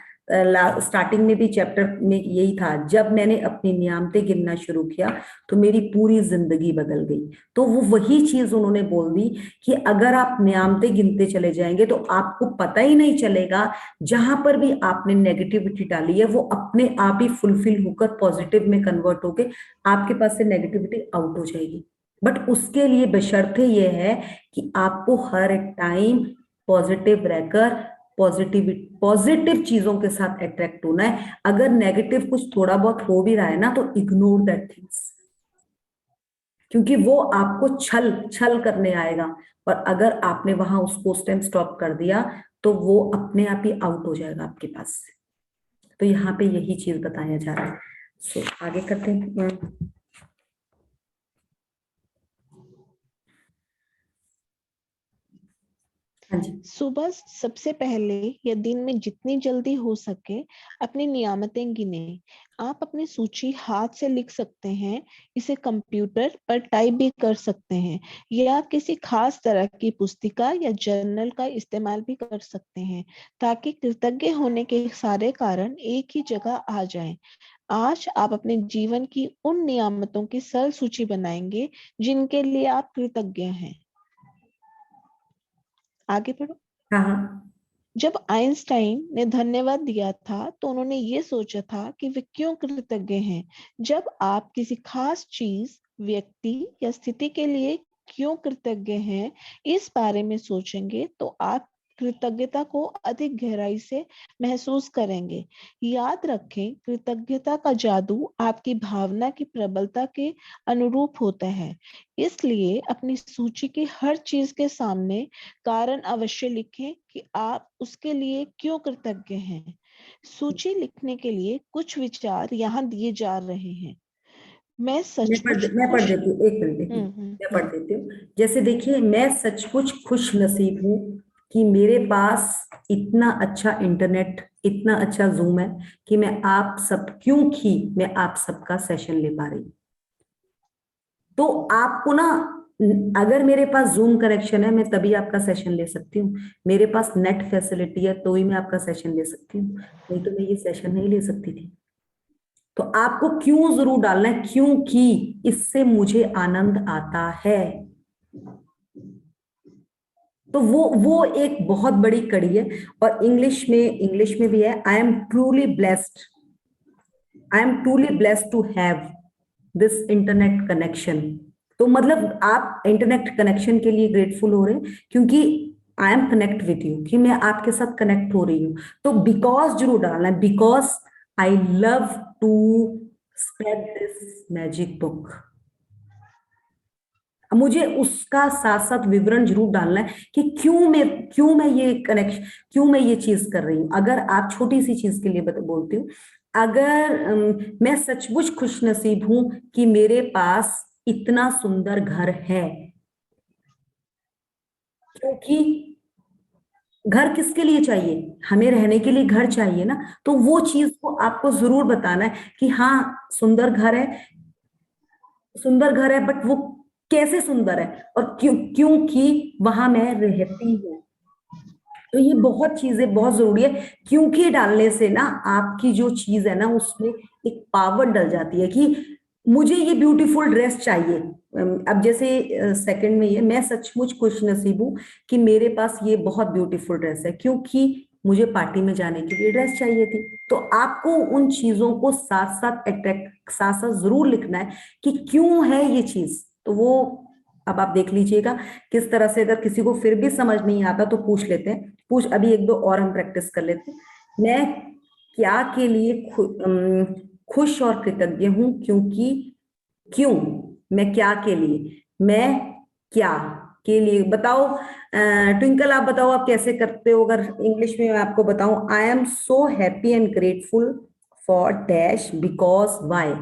स्टार्टिंग में भी चैप्टर में यही था, जब मैंने अपनी नियामतें गिनना शुरू किया तो मेरी पूरी जिंदगी बदल गई। तो वो वही चीज उन्होंने बोल दी कि अगर आप नियामतें गिनते चले जाएंगे तो आपको पता ही नहीं चलेगा, जहां पर भी आपने नेगेटिविटी डाली है वो अपने आप ही फुलफिल होकर पॉजिटिव में कन्वर्ट होकर आपके पास से नेगेटिविटी आउट हो जाएगी। बट उसके लिए बशर्ते ये है कि आपको हर टाइम पॉजिटिव रहकर पॉजिटिव चीजों के साथ अट्रैक्ट होना है। अगर नेगेटिव कुछ थोड़ा बहुत हो भी रहा है ना, तो इग्नोर दैट थिंग्स। क्योंकि वो आपको छल छल करने आएगा, और अगर आपने वहां उसको उस टाइम स्टॉप कर दिया तो वो अपने आप ही आउट हो जाएगा आपके पास से। तो यहाँ पे यही चीज बताया जा रहा है। सो आगे करते हैं। हाँ जी। सुबह सबसे पहले या दिन में जितनी जल्दी हो सके अपनी नियामतें गिने। आप अपनी सूची हाथ से लिख सकते हैं, इसे कंप्यूटर पर टाइप भी कर सकते हैं, या किसी खास तरह की पुस्तिका या जर्नल का इस्तेमाल भी कर सकते हैं, ताकि कृतज्ञ होने के सारे कारण एक ही जगह आ जाएं। आज आप अपने जीवन की उन नियामतों की सरल सूची बनाएंगे जिनके लिए आप कृतज्ञ हैं। आगे बढ़ो। हाँ हाँ। जब आइंस्टाइन ने धन्यवाद दिया था तो उन्होंने ये सोचा था कि वे क्यों कृतज्ञ हैं। जब आप किसी खास चीज, व्यक्ति या स्थिति के लिए क्यों कृतज्ञ हैं, इस बारे में सोचेंगे तो आप कृतज्ञता को अधिक गहराई से महसूस करेंगे। याद रखें, कृतज्ञता का जादू आपकी भावना की प्रबलता के अनुरूप होता है। इसलिए अपनी सूची की हर चीज के सामने कारण अवश्य लिखें कि आप उसके लिए क्यों कृतज्ञ हैं। सूची लिखने के लिए कुछ विचार यहाँ दिए जा रहे हैं। मैं सचमुच मैं पढ़ खुश। देती हूँ, एक मिनट मैं पढ़ देती हूँ। जैसे देखिए, मैं सचमुच खुश नसीब हूँ कि मेरे पास इतना अच्छा इंटरनेट, इतना अच्छा जूम है कि मैं आप सबका सेशन ले पा रही हूँ। तो आपको ना, अगर मेरे पास जूम कनेक्शन है मैं तभी आपका सेशन ले सकती हूँ, मेरे पास नेट फैसिलिटी है तो ही मैं आपका सेशन ले सकती हूँ, नहीं तो मैं ये सेशन नहीं ले सकती थी। तो आपको क्यों जरूर डालना है, क्योंकि इससे मुझे आनंद आता है। तो वो एक बहुत बड़ी कड़ी है। और इंग्लिश में भी है, I am truly blessed to have this internet connection. तो मतलब आप इंटरनेट कनेक्शन के लिए ग्रेटफुल हो रहे हैं क्योंकि I am connect with you, कि मैं आपके साथ कनेक्ट हो रही हूँ। तो बिकॉज जरूर डालना है, because I love to spread this magic book. मुझे उसका साथ साथ विवरण जरूर डालना है कि क्यों मैं ये कनेक्शन, क्यों मैं ये चीज कर रही हूं। अगर आप छोटी सी चीज के लिए बोलती हूँ, अगर मैं सचमुच खुश नसीब हूं कि मेरे पास इतना सुंदर घर है, क्योंकि घर किसके लिए चाहिए, हमें रहने के लिए घर चाहिए ना। तो वो चीज को आपको जरूर बताना है कि हाँ, सुंदर घर है, बट वो कैसे सुंदर है, और क्योंकि वहां मैं रहती हूँ। तो ये बहुत चीजें बहुत जरूरी है, क्योंकि डालने से ना आपकी जो चीज है ना उसमें एक पावर डल जाती है कि मुझे ये ब्यूटीफुल ड्रेस चाहिए। अब जैसे सेकंड में ये, मैं सचमुच खुश नसीब हूँ कि मेरे पास ये बहुत ब्यूटीफुल ड्रेस है क्योंकि मुझे पार्टी में जाने के लिए ड्रेस चाहिए थी। तो आपको उन चीजों को साथ साथ जरूर लिखना है कि क्यों है ये चीज। तो वो अब आप देख लीजिएगा किस तरह से, अगर किसी को फिर भी समझ नहीं आता तो पूछ लेते हैं, अभी एक दो और हम प्रैक्टिस कर लेते हैं। मैं क्या के लिए खुश और कृतज्ञ हूं, क्योंकि क्यों, मैं क्या के लिए, मैं क्या के लिए, बताओ ट्विंकल, आप बताओ आप कैसे करते हो। अगर इंग्लिश में मैं आपको बताऊं, I am so happy and grateful for dash because why.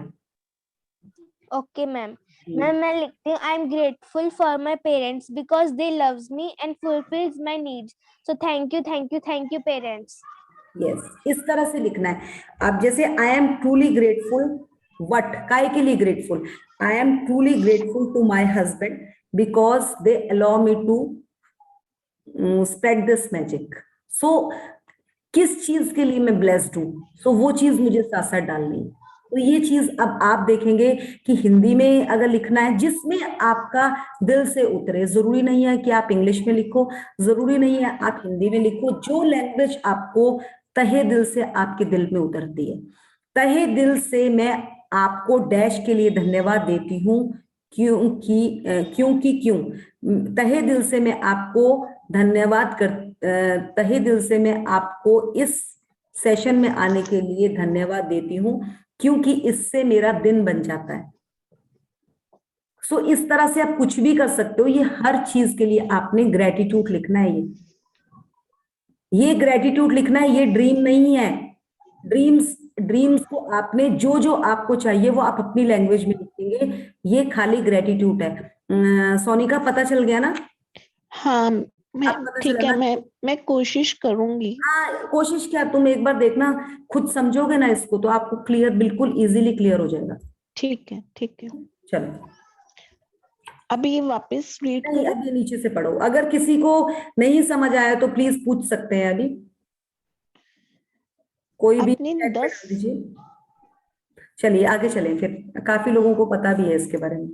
Okay ma'am. Ma'am मैं लिखती हूँ I am grateful for my parents because they loves me and fulfils my needs, so thank you parents. Yes, इस तरह से लिखना है। अब जैसे I am truly grateful, what, काय के लिए grateful, I am truly grateful to my husband because they allow me to spread this magic. सो किस चीज के लिए मैं ब्लेस्ड हूं, सो वो चीज मुझे साथ साथ डालनी है। तो ये चीज अब आप देखेंगे कि हिंदी में अगर लिखना है जिसमें आपका दिल से उतरे, जरूरी नहीं है कि आप इंग्लिश में लिखो, जरूरी नहीं है आप हिंदी में लिखो, जो लैंग्वेज आपको तहे दिल से आपके दिल में उतरती है। तहे दिल से मैं आपको डैश के लिए धन्यवाद देती हूँ, क्योंकि क्यों, तहे दिल से मैं आपको धन्यवाद तहे दिल से मैं आपको इस सेशन में आने के लिए धन्यवाद देती हूँ, क्योंकि इससे मेरा दिन बन जाता है। सो इस तरह से आप कुछ भी कर सकते हो। ये हर चीज के लिए आपने ग्रेटिट्यूड लिखना है। ये ग्रेटिट्यूड लिखना है, ये ड्रीम नहीं है। ड्रीम्स को आपने जो जो आपको चाहिए वो आप अपनी लैंग्वेज में लिखेंगे, ये खाली ग्रेटिट्यूड है। सोनिका, पता चल गया ना? हाँ मैं अब पता ठीक चला है, ना? मैं कोशिश करूंगी। हाँ, कोशिश क्या, तुम एक बार देखना, खुद समझोगे ना इसको तो आपको क्लियर, बिल्कुल इजीली क्लियर हो जाएगा। ठीक है ठीक है। चलो, अभी ये वापस रीड नहीं करो। अभी नीचे से पढ़ो। अगर किसी को नहीं समझ आया तो प्लीज पूछ सकते हैं अभी, कोई भी अपने चैट पे 10 डाल दीजिए। चलिए आगे चलें, फिर काफी लोगों को पता भी है इसके बारे में।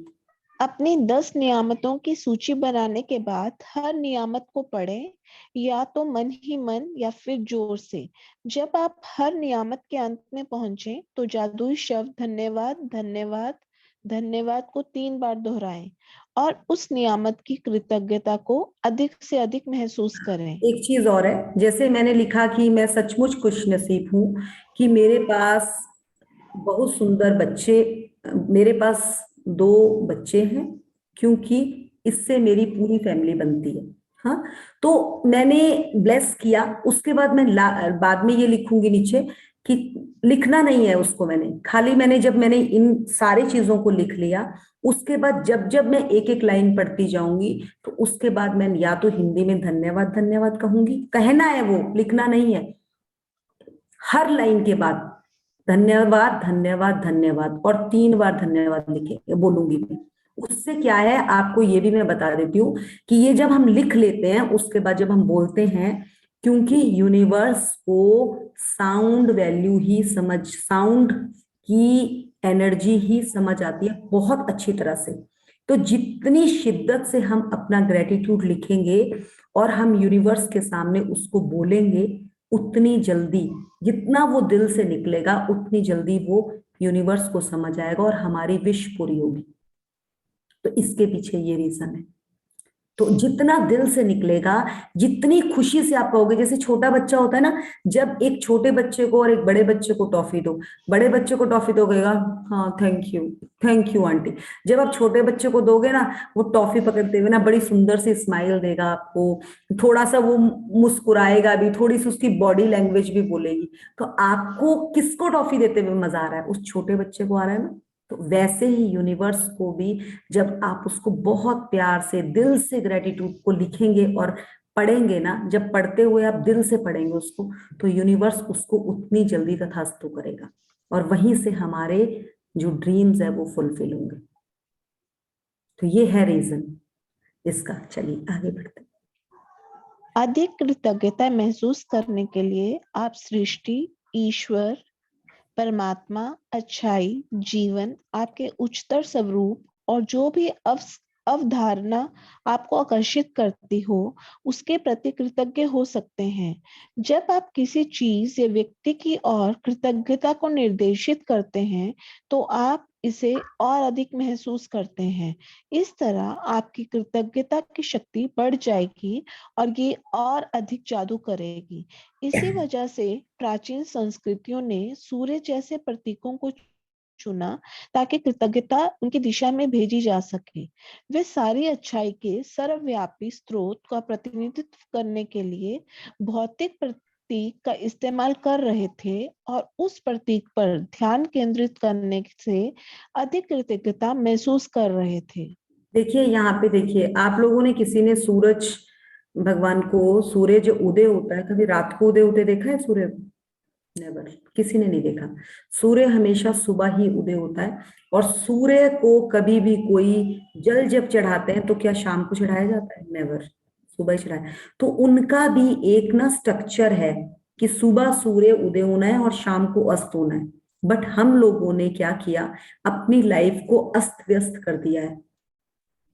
अपनी 10 नियामतों की सूची बनाने के बाद हर नियामत को पढ़ें, या तो मन ही मन या फिर जोर से। जब आप हर नियामत के अंत में पहुंचे तो जादुई शब्द धन्यवाद धन्यवाद धन्यवाद को 3 बार दोहराएं और उस नियामत की कृतज्ञता को अधिक से अधिक महसूस करें। एक चीज और है, जैसे मैंने लिखा कि मैं सचमुच खुशनसीब हूँ कि मेरे पास बहुत सुंदर बच्चे, मेरे पास 2 बच्चे हैं, क्योंकि इससे मेरी पूरी फैमिली बनती है। हाँ, तो मैंने ब्लेस किया, उसके बाद मैं बाद में ये लिखूंगी नीचे कि लिखना नहीं है उसको, मैंने खाली जब मैंने इन सारी चीजों को लिख लिया, उसके बाद जब जब मैं एक एक लाइन पढ़ती जाऊंगी तो उसके बाद मैं या तो हिंदी में धन्यवाद धन्यवाद कहूंगी, कहना है वो, लिखना नहीं है। हर लाइन के बाद धन्यवाद धन्यवाद धन्यवाद और 3 बार धन्यवाद लिखे बोलूंगी मैं। उससे क्या है आपको ये भी मैं बता देती हूँ कि ये जब हम लिख लेते हैं उसके बाद जब हम बोलते हैं, क्योंकि यूनिवर्स को साउंड वैल्यू ही साउंड की एनर्जी ही समझ आती है बहुत अच्छी तरह से। तो जितनी शिद्दत से हम अपना ग्रेटिट्यूड लिखेंगे और हम यूनिवर्स के सामने उसको बोलेंगे, उतनी जल्दी, जितना वो दिल से निकलेगा उतनी जल्दी वो यूनिवर्स को समझ आएगा और हमारी विश पूरी होगी। तो इसके पीछे ये रीजन है। तो जितना दिल से निकलेगा, जितनी खुशी से आप कहोगे, जैसे छोटा बच्चा होता है ना, जब एक छोटे बच्चे को और एक बड़े बच्चे को टॉफी दो, बड़े बच्चे को टॉफी दोगेगा, हाँ थैंक यू आंटी। जब आप छोटे बच्चे को दोगे ना, वो टॉफी पकड़ते हुए ना बड़ी सुंदर सी स्माइल देगा आपको, थोड़ा सा वो मुस्कुराएगा भी, थोड़ी सी उसकी बॉडी लैंग्वेज भी बोलेगी। तो आपको किसको टॉफी देते हुए मजा आ रहा है? उस छोटे बच्चे को आ रहा है ना। तो वैसे ही यूनिवर्स को भी जब आप उसको बहुत प्यार से दिल से ग्रेटिट्यूड को लिखेंगे और पढ़ेंगे ना, जब पढ़ते हुए आप दिल से पढ़ेंगे उसको, तो यूनिवर्स उसको उतनी जल्दी तथास्तु करेगा और वहीं से हमारे जो ड्रीम्स है वो फुलफिल होंगे। तो ये है रीजन इसका। चलिए आगे बढ़ते हैं। अधिक कृतज्ञता महसूस करने के लिए आप सृष्टि, ईश्वर, परमात्मा, अच्छाई, जीवन, आपके उच्चतर स्वरूप और जो भी अवधारणा आपको आकर्षित करती हो उसके प्रति कृतज्ञ हो सकते हैं। जब आप किसी चीज या व्यक्ति की ओर कृतज्ञता को निर्देशित करते हैं तो आप इसे और अधिक महसूस करते हैं। इस तरह आपकी कृतज्ञता की शक्ति बढ़ जाएगी और ये और अधिक जादू करेगी। इसी वजह से प्राचीन संस्कृतियों ने सूर्य जैसे प्रतीकों को चुना ताकि कृतज्ञता उनकी दिशा में भेजी जा सके। वे सारी अच्छाई के सर्वव्यापी स्रोत का प्रतिनिधित्व करने के लिए भौतिक प्रतीक का इस्तेमाल कर रहे थे और उस प्रतीक पर ध्यान केंद्रित करने से अधिक कृतज्ञता महसूस कर रहे थे। देखिए यहाँ पे, देखिए आप लोगों ने किसी ने सूरज भगवान को, सूरज उदय होता है, कभी रात को उदय होते देखा है सूर्य? नेवर, किसी ने नहीं देखा। सूर्य हमेशा सुबह ही उदय होता है और सूर्य को कभी भी कोई जल जब चढ़ाते हैं तो क्या शाम को चढ़ाया जाता है? नेवर, सुबह ही चढ़ाया। तो उनका भी एक ना स्ट्रक्चर है कि सुबह सूर्य उदय होना है और शाम को अस्त होना है। बट हम लोगों ने क्या किया, अपनी लाइफ को अस्त व्यस्त कर दिया है,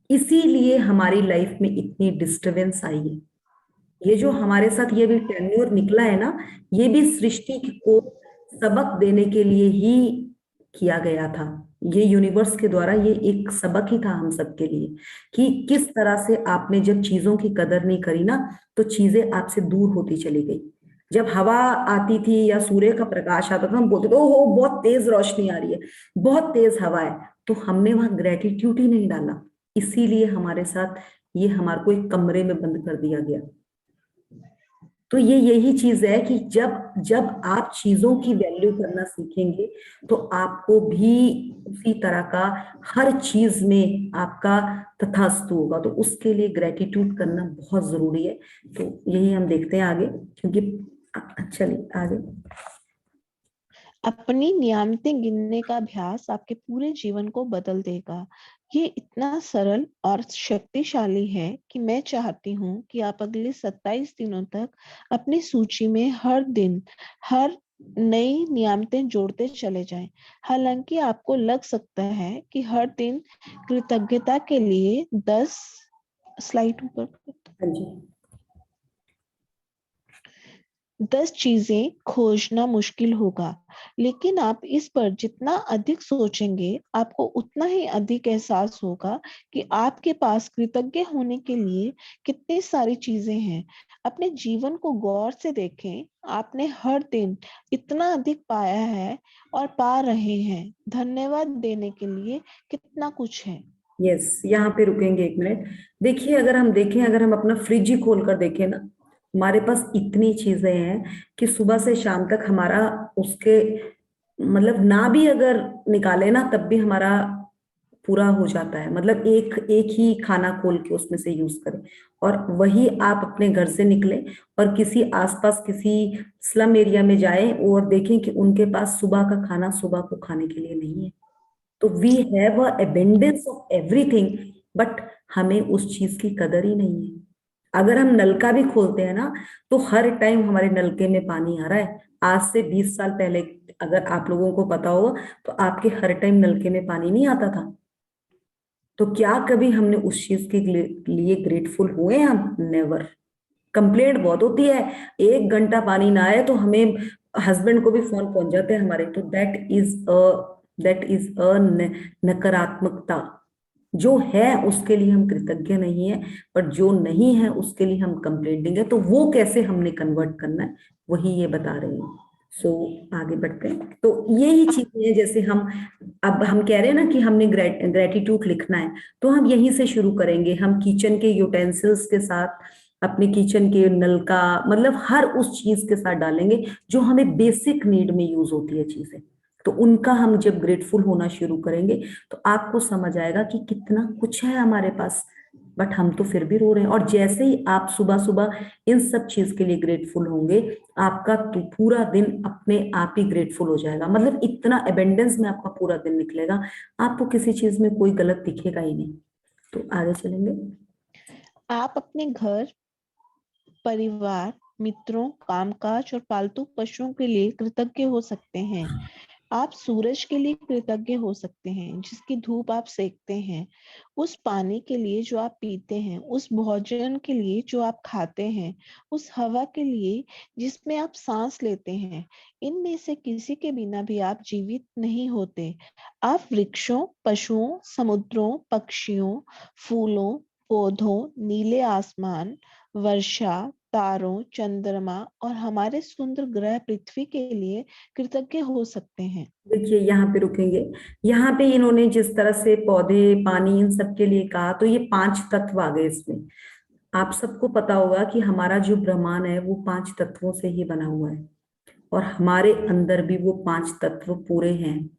इसीलिए हमारी लाइफ में इतनी डिस्टरबेंस आई है। ये जो हमारे साथ ये भी टेन्योर निकला है ना, ये भी सृष्टि को सबक देने के लिए ही किया गया था। ये यूनिवर्स के द्वारा ये एक सबक ही था हम सबके लिए कि किस तरह से आपने जब चीजों की कदर नहीं करी ना, तो चीजें आपसे दूर होती चली गई। जब हवा आती थी या सूर्य का प्रकाश आता था, हम बोलते थे ओहो बहुत तेज रोशनी आ रही है, बहुत तेज हवा है, तो हमने वहां ग्रेटिट्यूड ही नहीं डाला, इसीलिए हमारे साथ ये हमारे को एक कमरे में बंद कर दिया गया। तो ये यही चीज है कि जब जब आप चीजों की वैल्यू करना सीखेंगे तो आपको भी उसी तरह का हर चीज में आपका तथास्तु होगा। तो उसके लिए ग्रेटिट्यूड करना बहुत जरूरी है। तो यही हम देखते हैं आगे, क्योंकि चलिए आगे। अपनी नियामतें गिनने का अभ्यास आपके पूरे जीवन को बदल देगा। ये इतना सरल और शक्तिशाली है कि मैं चाहती हूँ कि आप अगले 27 दिनों तक अपनी सूची में हर दिन हर नई नियामतें जोड़ते चले जाएं। हालांकि आपको लग सकता है कि हर दिन कृतज्ञता के लिए 10 स्लाइड ऊपर हाँ जी। 10 चीजें खोजना मुश्किल होगा, लेकिन आप इस पर जितना अधिक सोचेंगे आपको उतना ही अधिक एहसास होगा कि आपके पास कृतज्ञ होने के लिए कितनी सारी चीजें हैं। अपने जीवन को गौर से देखें, आपने हर दिन इतना अधिक पाया है और पा रहे हैं। धन्यवाद देने के लिए कितना कुछ है। यस, यहाँ पे रुकेंगे एक मिनट। देखिए, अगर हम देखें, अगर हम अपना फ्रिज ही खोल कर देखें ना, हमारे पास इतनी चीजें हैं कि सुबह से शाम तक हमारा उसके मतलब ना भी अगर निकाले ना तब भी हमारा पूरा हो जाता है। मतलब एक एक ही खाना खोल के उसमें से यूज करें। और वही आप अपने घर से निकले और किसी आसपास किसी स्लम एरिया में जाएं और देखें कि उनके पास सुबह का खाना सुबह को खाने के लिए नहीं है। तो we have a abundance of everything, but हमें उस चीज की कदर ही नहीं है। अगर हम नलका भी खोलते हैं ना तो हर टाइम हमारे नलके में पानी आ रहा है। आज से 20 साल पहले अगर आप लोगों को पता हो तो आपके हर टाइम नलके में पानी नहीं आता था। तो क्या कभी हमने उस चीज के लिए ग्रेटफुल हुए? हम नेवर। कंप्लेंट बहुत होती है, 1 घंटा पानी ना आए तो हमें हस्बैंड को भी फोन पहुंच जाते हैं हमारे। तो दैट इज अ नकारात्मकता। जो है उसके लिए हम कृतज्ञ नहीं है, पर जो नहीं है उसके लिए हम कंप्लेंटिंग है। तो वो कैसे हमने कन्वर्ट करना है वही ये बता रहे हैं। सो आगे बढ़ते हैं। तो यही चीजें हैं, जैसे हम अब हम कह रहे हैं ना कि हमने ग्रेटिट्यूड लिखना है, तो हम यहीं से शुरू करेंगे। हम किचन के यूटेंसिल्स के साथ, अपने किचन के नल का मतलब हर उस चीज के साथ डालेंगे जो हमें बेसिक नीड में यूज होती है चीजें। तो उनका हम जब ग्रेटफुल होना शुरू करेंगे तो आपको समझ आएगा कि कितना कुछ है हमारे पास, बट हम तो फिर भी रो रहे हैं। और जैसे ही आप सुबह सुबह इन सब चीज के लिए ग्रेटफुल होंगे, आपका तो पूरा दिन अपने आप ही ग्रेटफुल हो जाएगा। मतलब इतना एबेंडेंस में आपका पूरा दिन निकलेगा, आपको किसी चीज में कोई गलत दिखेगा ही नहीं। तो आगे चलेंगे। आप अपने घर, परिवार, मित्रों, कामकाज और पालतू पशुओं के लिए कृतज्ञ हो सकते हैं। आप सूरज के लिए कृतज्ञ हो सकते हैं जिसकी धूप आप सेकते हैं, उस पानी के लिए जो आप पीते हैं, उस भोजन के लिए जो आप खाते हैं, उस हवा के लिए जिसमें आप सांस लेते हैं। इनमें से किसी के बिना भी आप जीवित नहीं होते। आप वृक्षों, पशुओं, समुद्रों, पक्षियों, फूलों, पौधों, नीले आसमान, वर्षा, तारों, चंद्रमा और हमारे सुंदर ग्रह पृथ्वी के लिए कृतज्ञ हो सकते हैं। देखिए, यहाँ पे रुकेंगे। यहाँ पे इन्होंने जिस तरह से पौधे, पानी, इन सब के लिए कहा, तो ये 5 तत्व आ गए इसमें। आप सबको पता होगा कि हमारा जो ब्रह्मांड है वो 5 तत्वों से ही बना हुआ है, और हमारे अंदर भी वो 5 तत्व पूरे हैं।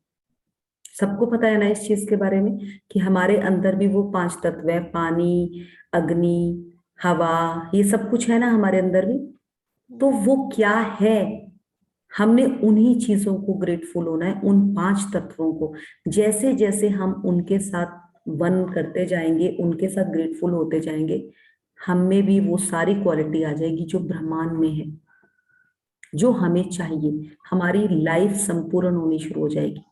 सबको पता है ना इस चीज के बारे में कि हमारे अंदर भी वो 5 तत्व है। पानी, अग्नि, हवा, ये सब कुछ है ना हमारे अंदर भी। तो वो क्या है? हमने उन्हीं चीजों को ग्रेटफुल होना है, उन 5 तत्वों को। जैसे जैसे हम उनके साथ वन करते जाएंगे, उनके साथ ग्रेटफुल होते जाएंगे, हम में भी वो सारी क्वालिटी आ जाएगी जो ब्रह्मांड में है, जो हमें चाहिए। हमारी लाइफ संपूर्ण होनी शुरू हो जाएगी।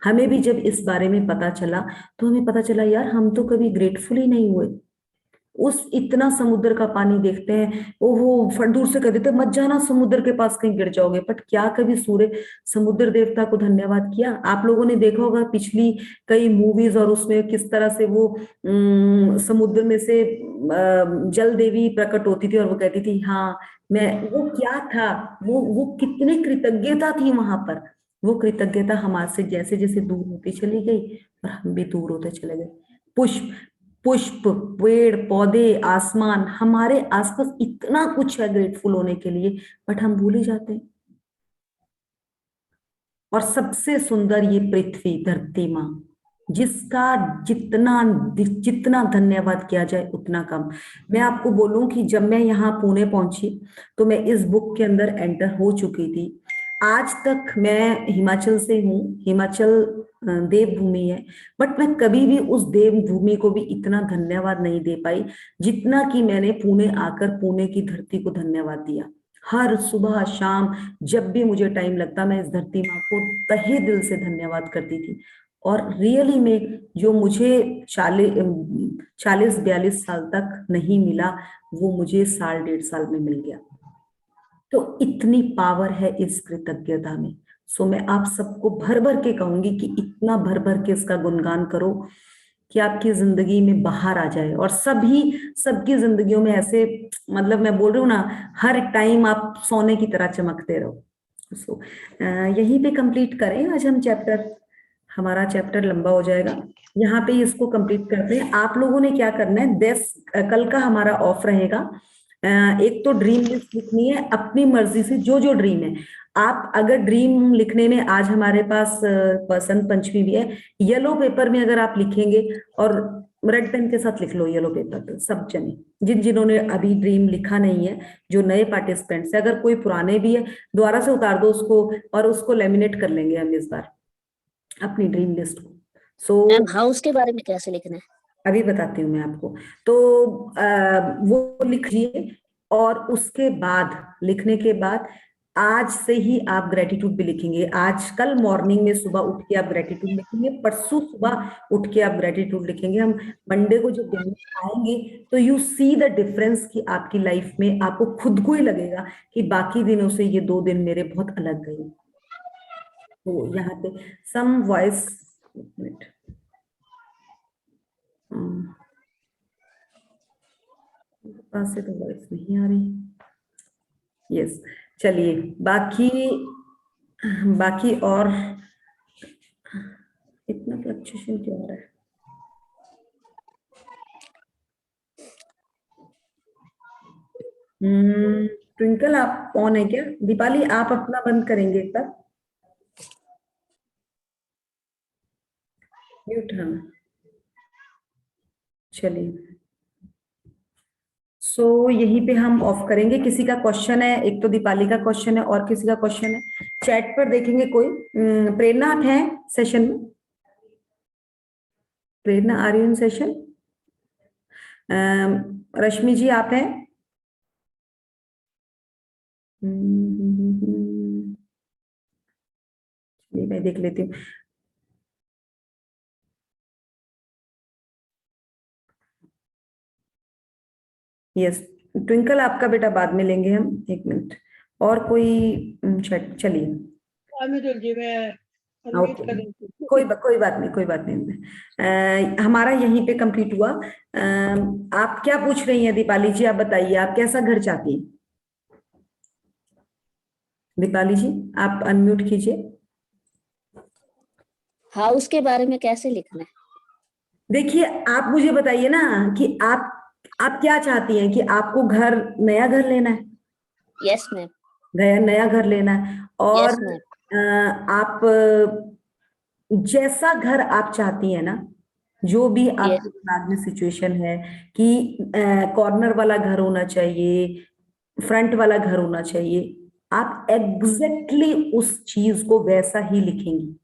हमें भी जब इस बारे में पता चला तो हमें पता चला यार हम तो कभी ग्रेटफुल ही नहीं हुए। उस इतना समुद्र का पानी देखते हैं, ओहो, फट दूर से कह देते मत जाना समुद्र के पास, कहीं गिर जाओगे। बट क्या कभी सूर्य समुद्र देवता को धन्यवाद किया? आप लोगों ने देखा होगा पिछली कई मूवीज, और उसमें किस तरह से वो समुद्र में से जल देवी प्रकट होती थी और वो कहती थी हाँ मैं, वो क्या था, वो कितनी कृतज्ञता थी वहां पर। वो कृतज्ञता हमारे से जैसे जैसे दूर होती चली गई और हम भी दूर होते चले गए। पुष्प पुष्प पेड़ पौधे आसमान, हमारे आसपास इतना कुछ है ग्रेटफुल होने के लिए, बट हम भूल ही जाते हैं। और सबसे सुंदर ये पृथ्वी, धरती माँ, जिसका जितना जितना धन्यवाद किया जाए उतना कम। मैं आपको बोलूं कि जब मैं यहाँ पुणे पहुंची तो मैं इस बुक के अंदर एंटर हो चुकी थी। आज तक मैं हिमाचल से हूँ, हिमाचल देवभूमि है, बट मैं कभी भी उस देवभूमि को भी इतना धन्यवाद नहीं दे पाई जितना कि मैंने पुणे आकर पुणे की धरती को धन्यवाद दिया। हर सुबह शाम जब भी मुझे टाइम लगता मैं इस धरती माँ को तहे दिल से धन्यवाद करती थी। और रियली में जो मुझे 40-42 साल तक नहीं मिला वो मुझे साल 1.5 साल में मिल गया। तो इतनी पावर है इस कृतज्ञता में। सो मैं आप सबको भर भर के कहूंगी कि इतना भर भर के इसका गुणगान करो कि आपकी जिंदगी में बाहर आ जाए। और सबकी जिंदगियों में ऐसे, मतलब मैं बोल रही हूँ ना, हर टाइम आप सोने की तरह चमकते रहो। सो यहीं पे कंप्लीट करें आज हम चैप्टर, हमारा चैप्टर लंबा हो जाएगा। यहाँ पे इसको कंप्लीट करते हैं। आप लोगों ने क्या करना है, कल का हमारा ऑफ रहेगा। एक तो ड्रीम लिस्ट लिखनी है अपनी मर्जी से, जो जो ड्रीम है। आप अगर ड्रीम लिखने में, आज हमारे पास बसंत पंचमी भी है, येलो पेपर में अगर आप लिखेंगे और रेड पेन के साथ लिख लो येलो पेपर पे, सब जने जिन्होंने अभी ड्रीम लिखा नहीं है, जो नए पार्टिसिपेंट्स है, अगर कोई पुराने भी है दोबारा से उतार दो उसको और उसको लेमिनेट कर लेंगे हम इस बार अपनी ड्रीम लिस्ट को। सो मैम हाउस के बारे में कैसे लिखना है? अभी बताती हूँ मैं आपको। तो वो लिखिए और उसके बाद, लिखने के बाद आज से ही आप ग्रेटिट्यूड भी लिखेंगे। आज कल मॉर्निंग में सुबह उठ के आप ग्रेटिट्यूड लिखेंगे, परसों सुबह उठ के आप ग्रेटिट्यूड लिखेंगे। हम मंडे को जब दिन में आएंगे तो यू सी द डिफरेंस कि आपकी लाइफ में आपको खुद को ही लगेगा कि बाकी दिनों से ये 2 दिन मेरे बहुत अलग गए। तो यहाँ पे सम वॉइस, पास से तो वॉइस नहीं आ रही। यस, चलिए बाकी और इतना फ्लक्चुएशन क्यों हो रहा है? ट्विंकल आप ऑन है क्या? दीपाली आप अपना बंद करेंगे एक बार, म्यूट। हाँ चलिए, सो यहीं पे हम ऑफ करेंगे। किसी का क्वेश्चन है? एक तो दीपाली का क्वेश्चन है और किसी का क्वेश्चन है चैट पर देखेंगे कोई। प्रेरणा आप हैं सेशन में? प्रेरणा आ रही इन सेशन? रश्मि जी आप हैं? ये मैं देख लेती हूँ। यस ट्विंकल आपका बेटा बाद में लेंगे हम, 1 मिनट। और कोई चलिए कोई बात नहीं। हमारा यहीं पे कंप्लीट हुआ। आप क्या पूछ रही हैं दीपाली जी? आप बताइए, आप कैसा घर चाहती हैं? दीपाली जी आप अनम्यूट कीजिए। हाउस के बारे में कैसे लिखना है? देखिए आप मुझे बताइए ना कि आप क्या चाहती हैं, कि आपको नया घर लेना है? Yes ma'am. नया घर लेना है और यस मैम। आप जैसा घर आप चाहती हैं ना, जो भी आपके दिमाग में सिचुएशन है कि कॉर्नर वाला घर होना चाहिए, फ्रंट वाला घर होना चाहिए, आप एग्जैक्टली उस चीज को वैसा ही लिखेंगी।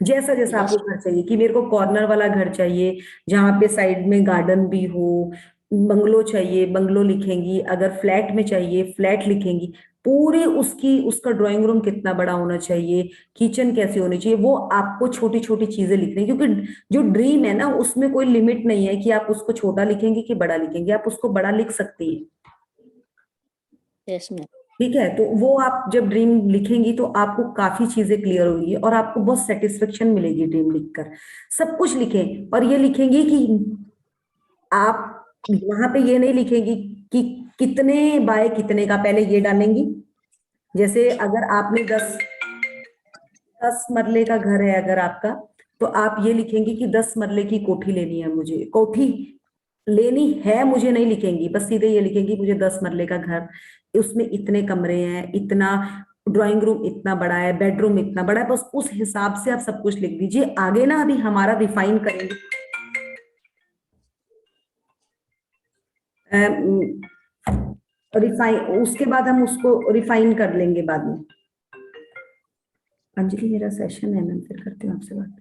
जैसा जैसा आपको घर चाहिए, कि मेरे को कॉर्नर वाला घर चाहिए जहां पे साइड में गार्डन भी हो, बंगलो चाहिए बंगलो लिखेंगी, अगर फ्लैट में चाहिए फ्लैट लिखेंगी, पूरी उसका ड्राइंग रूम कितना बड़ा होना चाहिए, किचन कैसी होनी चाहिए, वो आपको छोटी छोटी चीजें लिखनी है। क्योंकि जो ड्रीम है ना उसमें कोई लिमिट नहीं है कि आप उसको छोटा लिखेंगे कि बड़ा लिखेंगे, आप उसको बड़ा लिख सकती हैं। Yes ma'am. ठीक है, तो वो आप जब ड्रीम लिखेंगी तो आपको काफी चीजें क्लियर होगी और आपको बहुत सेटिस्फेक्शन मिलेगी ड्रीम लिखकर। सब कुछ लिखें और ये लिखेंगी कि आप वहां पे ये नहीं लिखेंगी कि कितने बाय कितने का, पहले ये डालेंगी। जैसे अगर आपने 10 10 मरले का घर है अगर आपका, तो आप ये लिखेंगे कि 10 मरले की कोठी लेनी है मुझे, कोठी लेनी है मुझे नहीं लिखेंगी, बस सीधे ये लिखेंगी मुझे 10 मरले का घर, उसमें इतने कमरे हैं, इतना ड्राइंग रूम इतना बड़ा है, बेडरूम इतना बड़ा है, बस उस हिसाब से आप सब कुछ लिख दीजिए। आगे ना अभी हमारा रिफाइन करेंगे, रिफाइन, उसके बाद हम उसको रिफाइन कर लेंगे बाद में। अंजलि मेरा सेशन है, मैं फिर करती हूँ आपसे बात।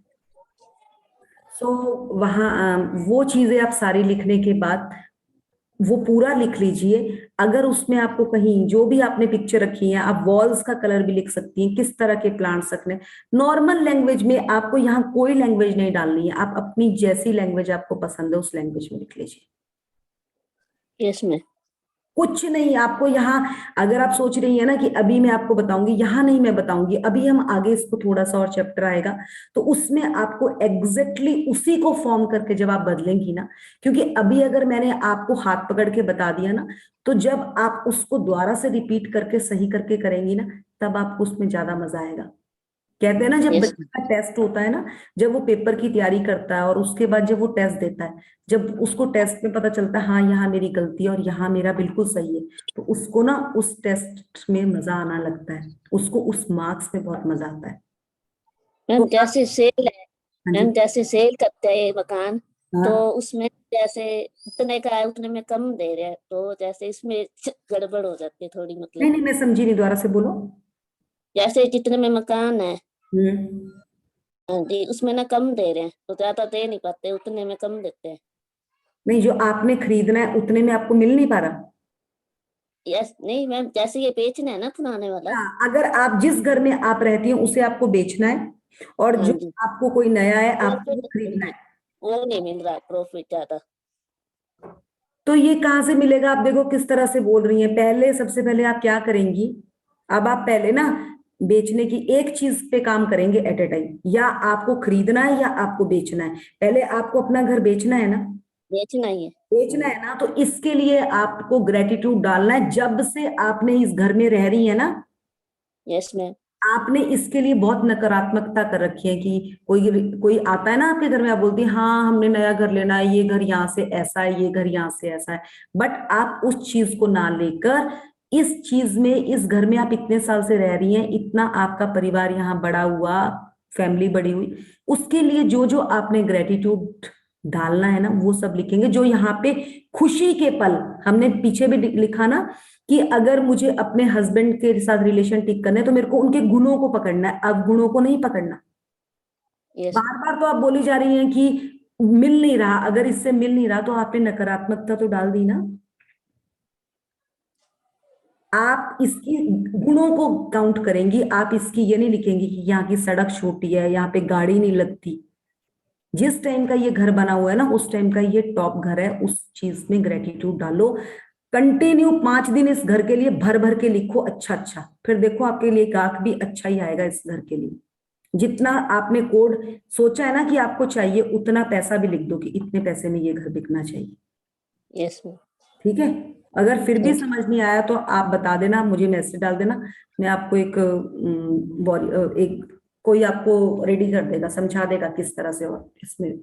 सो वहाँ वो चीजें आप सारी लिखने के बाद वो पूरा लिख लीजिए। अगर उसमें आपको कहीं जो भी आपने पिक्चर रखी है, आप वॉल्स का कलर भी लिख सकती हैं, किस तरह के प्लांट्स रखने। नॉर्मल लैंग्वेज में, आपको यहाँ कोई लैंग्वेज नहीं डालनी है, आप अपनी जैसी लैंग्वेज आपको पसंद है उस लैंग्वेज में लिख लीजिए। Yes ma'am. कुछ नहीं आपको यहाँ, अगर आप सोच रही है ना कि अभी मैं आपको बताऊंगी, यहाँ नहीं मैं बताऊंगी, अभी हम आगे इसको थोड़ा सा और चैप्टर आएगा तो उसमें आपको एग्जैक्टली उसी को फॉर्म करके जब आप बदलेंगी ना, क्योंकि अभी अगर मैंने आपको हाथ पकड़ के बता दिया ना, तो जब आप उसको दोबारा से रिपीट करके सही करके करेंगी ना, तब आपको उसमें ज्यादा मजा आएगा। कहते हैं ना, जब यस बच्चे का टेस्ट होता है ना, जब वो पेपर की तैयारी करता है और उसके बाद जब वो टेस्ट देता है, जब उसको टेस्ट में पता चलता है हाँ यहाँ मेरी गलती है और यहाँ मेरा बिल्कुल सही है, तो उसको ना उस टेस्ट में मजा आना लगता है, उसको उस मार्क्स में बहुत मजा आता है। तो मैम जैसे सेल है, हाँ जी, मैम जैसे सेल करते हैं ये मकान, तो हाँ उसमें जैसे उतने का है उतने में कम दे रहे हैं, तो जैसे इसमें गड़बड़ हो जाती है थोड़ी, मतलब नहीं नहीं, मैं समझी नहीं, दोबारा से बोलो। जैसे जितने में मकान है, हम्म, हाँ जी, उसमें ना कम दे रहे हैं, तो ज्यादा दे नहीं पाते, उतने में कम देते हैं। नहीं, जो आपने खरीदना है उतने में आपको मिल नहीं पा रहा। यस नहीं मैम, जैसे ये बेचना है ना पुराने वाला। हाँ, अगर आप जिस घर में आप रहती हैं उसे आपको बेचना है, और हाँ जो जी, आपको कोई नया है आपको वो प्रॉफिट खरीदना है, वो नहीं मिल रहा, प्रॉफिट ज्यादा। तो ये कहाँ से मिलेगा? आप देखो किस तरह से बोल रही हैं। पहले, सबसे पहले आप क्या करेंगी, अब आप पहले ना बेचने की एक चीज पे काम करेंगे एट ए टाइम, या आपको खरीदना है या आपको बेचना है। पहले आपको अपना घर बेचना है ना, बेचना ही है। बेचना है ना, तो इसके लिए आपको ग्रेटिट्यूड डालना है। जब से आपने इस घर में रह रही है ना, यस मैम। आपने इसके लिए बहुत नकारात्मकता कर रखी है कि कोई कोई आता है ना आपके घर में, आप बोलती है हाँ हमने नया घर लेना है, ये घर यहाँ से ऐसा है, ये घर यहाँ से ऐसा है, बट आप उस चीज को ना लेकर इस चीज में, इस घर में आप इतने साल से रह रही हैं, इतना आपका परिवार यहाँ बड़ा हुआ, फैमिली बड़ी हुई, उसके लिए जो जो आपने ग्रेटिट्यूड डालना है ना वो सब लिखेंगे। जो यहाँ पे खुशी के पल, हमने पीछे भी लिखा ना कि अगर मुझे अपने हस्बैंड के साथ रिलेशन ठीक करना है तो मेरे को उनके गुणों को पकड़ना है, अब गुणों को नहीं पकड़ना। यस बार बार तो आप बोली जा रही हैं कि मिल नहीं रहा, अगर इससे मिल नहीं रहा तो आपने नकारात्मकता तो डाल दी ना। आप इसकी गुणों को काउंट करेंगी, आप इसकी ये नहीं लिखेंगी कि यहाँ की सड़क छोटी है, यहाँ पे गाड़ी नहीं लगती। जिस टाइम का ये घर बना हुआ है ना, उस टाइम का ये टॉप घर है, उस चीज में ग्रेटिट्यूड डालो। कंटिन्यू 5 दिन इस घर के लिए भर भर के लिखो, अच्छा अच्छा, फिर देखो आपके लिए गाहक भी अच्छा ही आएगा इस घर के लिए। जितना आपने कोड सोचा है ना कि आपको चाहिए, उतना पैसा भी लिख दो कि इतने पैसे में ये घर बिकना चाहिए। Yes ma'am. ठीक है? अगर फिर भी ठीक। समझ नहीं आया तो आप बता देना, मुझे मैसेज डाल देना, मैं आपको एक कोई आपको रेडी कर देगा, समझा देगा किस तरह से और इसमें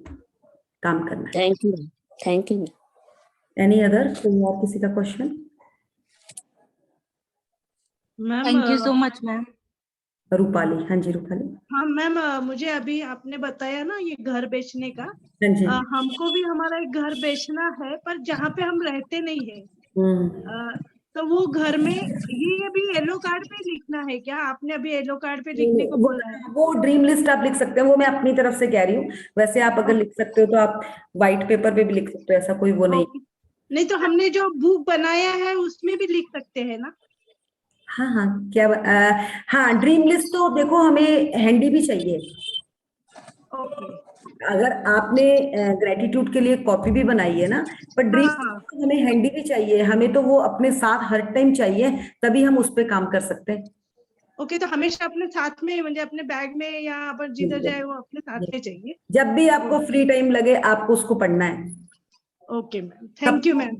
काम करना है। Thank you, thank you. Any other, कोई और किसी का question? Ma'am thank you so much ma'am. Rupali, हाँ जी रूपाली। हाँ मैम, मुझे अभी आपने बताया ना ये घर बेचने का, हाँ जी। हमको भी हमारा एक घर बेचना है, पर जहाँ पे हम रहते नहीं है, हम्म, तो वो घर में ये अभी येलो कार्ड पे लिखना है क्या? आपने अभी येलो कार्ड पे लिखने को बोला है। वो ड्रीम लिस्ट आप लिख सकते हैं, वो मैं अपनी तरफ से कह रही हूँ। वैसे आप अगर लिख सकते हो तो आप व्हाइट पेपर पे भी लिख सकते हो, ऐसा कोई वो नहीं। ओके। नहीं तो हमने जो बुक बनाया है उसमें भी लिख सकते हैं ना? हाँ हाँ, हाँ ड्रीम लिस्ट तो देखो हमें हैंडी भी चाहिए। ओके। अगर आपने ग्रेटिट्यूड के लिए कॉपी भी बनाई है ना, पर ड्रीम हाँ तो हमें हैंडी भी चाहिए, हमें तो वो अपने साथ हर टाइम चाहिए, तभी हम उस पर काम कर सकते हैं। ओके, तो हमेशा अपने साथ में, मतलब अपने बैग में या अपन जिधर जाए वो अपने साथ में चाहिए। जब भी आपको फ्री टाइम लगे आपको उसको पढ़ना है। Okay ma'am, thank you ma'am.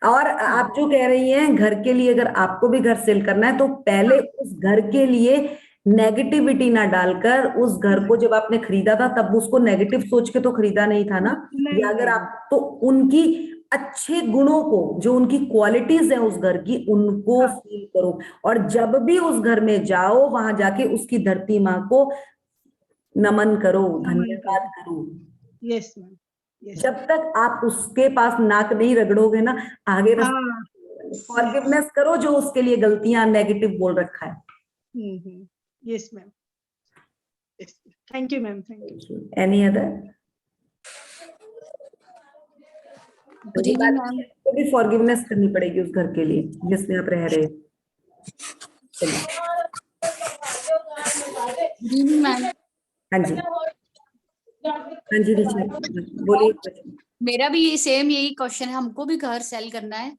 और आप जो कह रही हैं घर के लिए, अगर आपको भी घर सेल करना है तो पहले उस घर के लिए नेगेटिविटी ना डालकर उस घर को जब आपने खरीदा था तब उसको नेगेटिव सोच के तो खरीदा नहीं था ना। नहीं, या अगर नहीं। आप तो उनकी अच्छे गुणों को, जो उनकी क्वालिटीज है उस घर की, उनको हाँ। फील करो। और जब भी उस घर में जाओ वहां जाके उसकी धरती माँ को नमन करो, धन्यवाद करो। Yes ma'am, yes. जब तक आप उसके पास नाक नहीं रगड़ोगे ना, आगे हाँ। फॉरगिवनेस करो जो उसके लिए गलतियां नेगेटिव बोल रखा है। Yes ma'am, yes. Thank you ma'am, thank you. Any other? Good evening ma'am. तो भी फॉरगिवनेस करनी पड़ेगी उस घर के लिए जिसमें आप रह रहे हो। चलिए। Good evening ma'am. हाँ जी, हाँ जी ऋषि, बोलिए। मेरा भी ये सेम यही क्वेश्चन है, हमको भी घर सेल करना है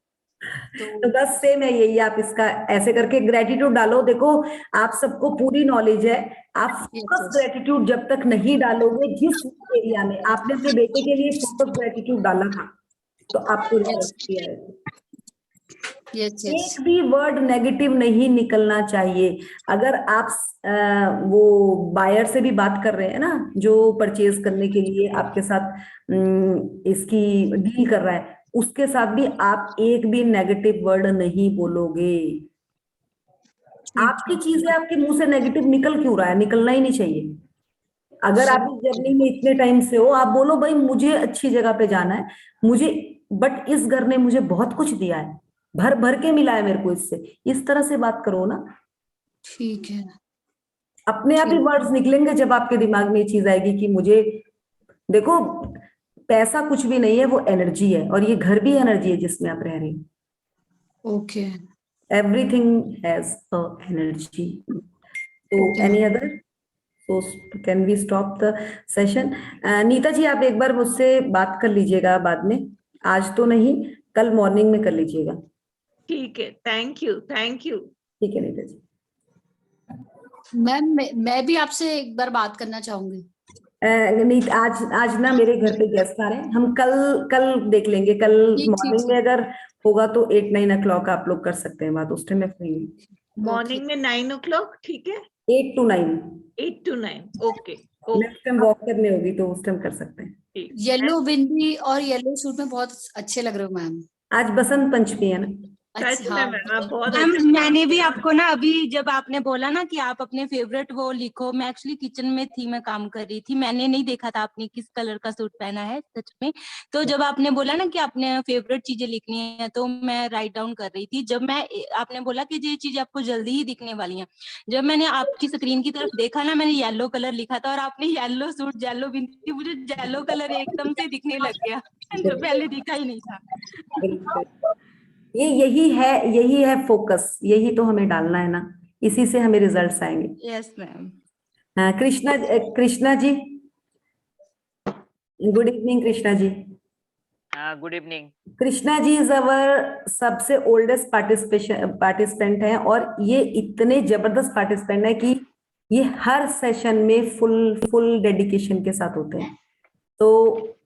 तो बस सेम है यही, आप इसका ऐसे करके ग्रेटिट्यूड डालो। देखो आप सबको पूरी नॉलेज है, आप फोकस ग्रेटिट्यूड जब तक नहीं डालोगे, जिस एरिया में आपने अपने बेटे के लिए फोकस ग्रेटिट्यूड डाला था तो आपको रिजल्ट किया है। एक भी वर्ड नेगेटिव नहीं निकलना चाहिए। अगर आप वो बायर से भी बात कर रहे हैं ना, जो परचेज करने के लिए आपके साथ इसकी डील कर रहा है, उसके साथ भी आप एक भी नेगेटिव वर्ड नहीं बोलोगे। आपकी चीजें आपके मुंह से नेगेटिव निकल क्यों रहा है? निकलना ही नहीं चाहिए। अगर आप इस जर्नी में इतने टाइम से हो, आप बोलो भाई मुझे अच्छी जगह पे जाना है, मुझे, बट इस घर ने मुझे बहुत कुछ दिया है, भर भर के मिला है मेरे को इससे। इस तरह से बात करो ना, ठीक है। अपने आप ही वर्ड्स निकलेंगे जब आपके दिमाग में ये चीज आएगी कि मुझे, देखो पैसा कुछ भी नहीं है, वो एनर्जी है, और ये घर भी एनर्जी है जिसमें आप रह रहे हो। Okay. Everything has a energy. तो any other? So can we stop the session? Nita ji आप एक बार मुझसे बात कर लीजिएगा बाद में, आज तो नहीं, कल मॉर्निंग में कर लीजिएगा। ठीक है, थैंक यू, थैंक यू। ठीक है नीता जी। मैम मैं भी आपसे एक बार बात करना चाहूंगी। नहीं, आज ना मेरे घर पे गेस्ट आ रहे हैं, हम कल देख लेंगे। कल मॉर्निंग में अगर होगा तो 8-9 o'clock आप लोग कर सकते हैं बात, उस टाइम में फ्री हूँ। मॉर्निंग में 9 o'clock, ठीक है। 8 to 9। 8 to 9, okay. Next time walk करने होगी तो उस टाइम कर सकते हैं। येलो बिंदी और येलो सूट में बहुत अच्छे लग रहे हो मैम। आज बसंत पंचमी है ना। अच्छा हाँ। मैम मैंने भी आपको ना अभी जब आपने बोला ना कि आप अपने फेवरेट वो लिखो, मैं एक्चुअली किचन में थी, मैं काम कर रही थी, मैंने नहीं देखा था आपने किस कलर का सूट पहना है सच में। तो जब आपने बोला ना कि आपने फेवरेट चीजें लिखनी है तो मैं राइट डाउन कर रही थी। जब मैं आपने बोला कि ये चीजें आपको जल्दी ही दिखने वाली हैं, जब मैंने आपकी स्क्रीन की तरफ देखा ना, मैंने येलो कलर लिखा था और आपने येलो सूट, येलो बिंदी, मुझे येलो कलर एकदम से दिखने लग गया जो पहले दिखा ही नहीं था। बिल्कुल। यही है फोकस, यही तो हमें डालना है ना, इसी से हमें रिजल्ट्स आएंगे। Yes ma'am. हाँ, Krishna ji, good evening Krishna ji. Good evening. Krishna ji is our सबसे ओल्डेस्ट पार्टिसिपेंट है, और ये इतने जबरदस्त पार्टिसिपेंट है कि ये हर सेशन में फुल डेडिकेशन के साथ होते हैं। तो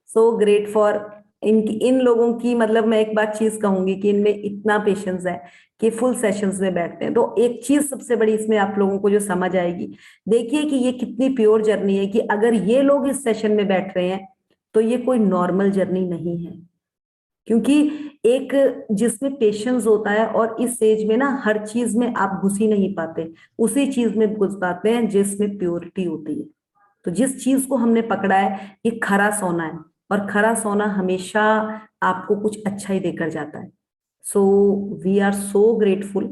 सो ग्रेट फॉर इन लोगों की, मतलब मैं एक बात चीज कहूंगी कि इनमें इतना पेशेंस है कि फुल सेशंस में बैठते हैं। तो एक चीज सबसे बड़ी इसमें आप लोगों को जो समझ आएगी, देखिए कि ये कितनी प्योर जर्नी है, कि अगर ये लोग इस सेशन में बैठ रहे हैं तो ये कोई नॉर्मल जर्नी नहीं है। क्योंकि एक जिसमें पेशेंस होता है, और इस एज में ना हर चीज में आप घुस ही नहीं पाते, उसी चीज में घुस पाते हैं जिसमें प्योरिटी होती है। तो जिस चीज को हमने पकड़ा है, ये खरा सोना है, और खरा सोना हमेशा आपको कुछ अच्छा ही देकर जाता है। So we are so grateful.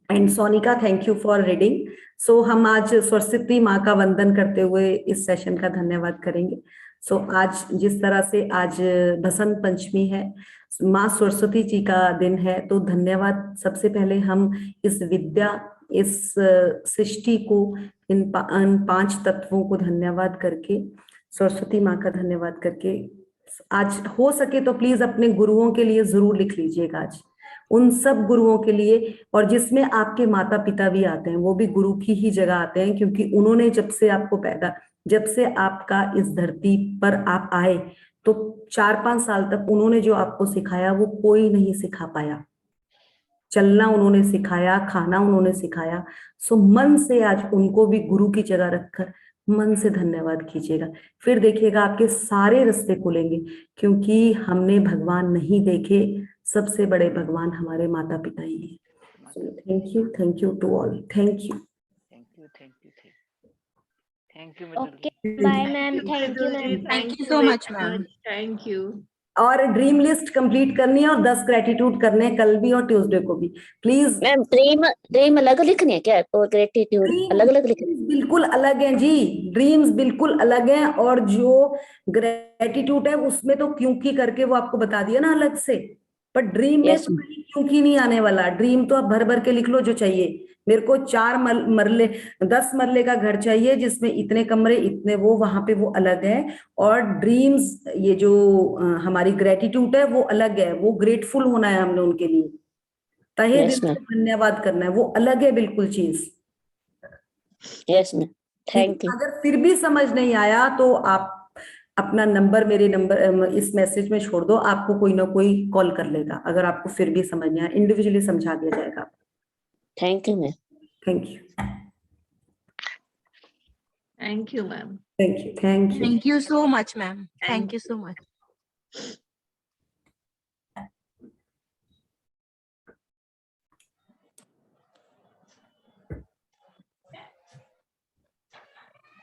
And Sonika, thank you for reading. So हम आज सरस्वती माँ का वंदन करते हुए इस सेशन का धन्यवाद करेंगे। सो आज जिस तरह से आज बसंत पंचमी है, माँ सरस्वती जी का दिन है, तो धन्यवाद सबसे पहले हम इस विद्या, इस सृष्टि को, इन 5 तत्वों को धन्यवाद करके, सरस्वती माँ का धन्यवाद करके, आज हो सके तो प्लीज अपने गुरुओं के लिए जरूर लिख लीजिएगा आज, उन सब गुरुओं के लिए, और जिसमें आपके माता पिता भी आते हैं, वो भी गुरु की ही जगह आते हैं, क्योंकि उन्होंने जब से आपका इस धरती पर आप आए, तो 4-5 साल तक उन्होंने जो आपको सिखाया वो कोई नहीं सिखा पाया। चलना उन्होंने सिखाया, खाना उन्होंने सिखाया। सो मन से आज उनको भी गुरु की जगह रखकर मन से धन्यवाद कीजिएगा। फिर देखिएगा आपके सारे रास्ते खुलेंगे, क्योंकि हमने भगवान नहीं देखे, सबसे बड़े भगवान हमारे माता पिता ही हैं। Thank you to all, thank you. Thank you, Mridul Okay, ji. bye ma'am. Thank you ma'am. Thank you so much, ma'am. Thank you. और ड्रीम लिस्ट कंप्लीट करनी है और 10 ग्रेटिट्यूड करने हैं कल भी और ट्यूसडे को भी, प्लीज। मैम ड्रीम अलग लिखनी है क्या और ग्रेटिट्यूड अलग अलग लिखनी बिल्कुल अलग है जी, ड्रीम्स बिल्कुल अलग हैं, और जो ग्रेटिट्यूड है उसमें तो क्योंकि करके वो आपको बता दिया ना अलग से, पर ड्रीम में Yes, तो कहीं क्योंकि नहीं आने वाला। ड्रीम तो आप भर भर के लिख लो जो चाहिए। मेरे को 4 मरले 10 मरले का घर चाहिए जिसमें इतने कमरे इतने वो, वहां पे वो अलग है। और ड्रीम्स ये जो हमारी ग्रेटिट्यूड है वो अलग है, वो ग्रेटफुल होना है हमने उनके लिए, तहे Yes, दिल से ma'am. धन्यवाद करना है, वो अलग है बिल्कुल चीज। Yes ma'am, thank you. अगर फिर भी समझ नहीं आया तो आप अपना नंबर मेरे नंबर इस मैसेज में छोड़ दो, आपको कोई ना कोई कॉल कर लेगा। अगर आपको फिर भी समझ नहीं आया इंडिविजुअली समझा दिया जाएगा। Thank you ma'am. Thank you, thank you ma'am. Thank you, thank you. Thank you so much, ma'am. Thank you so much.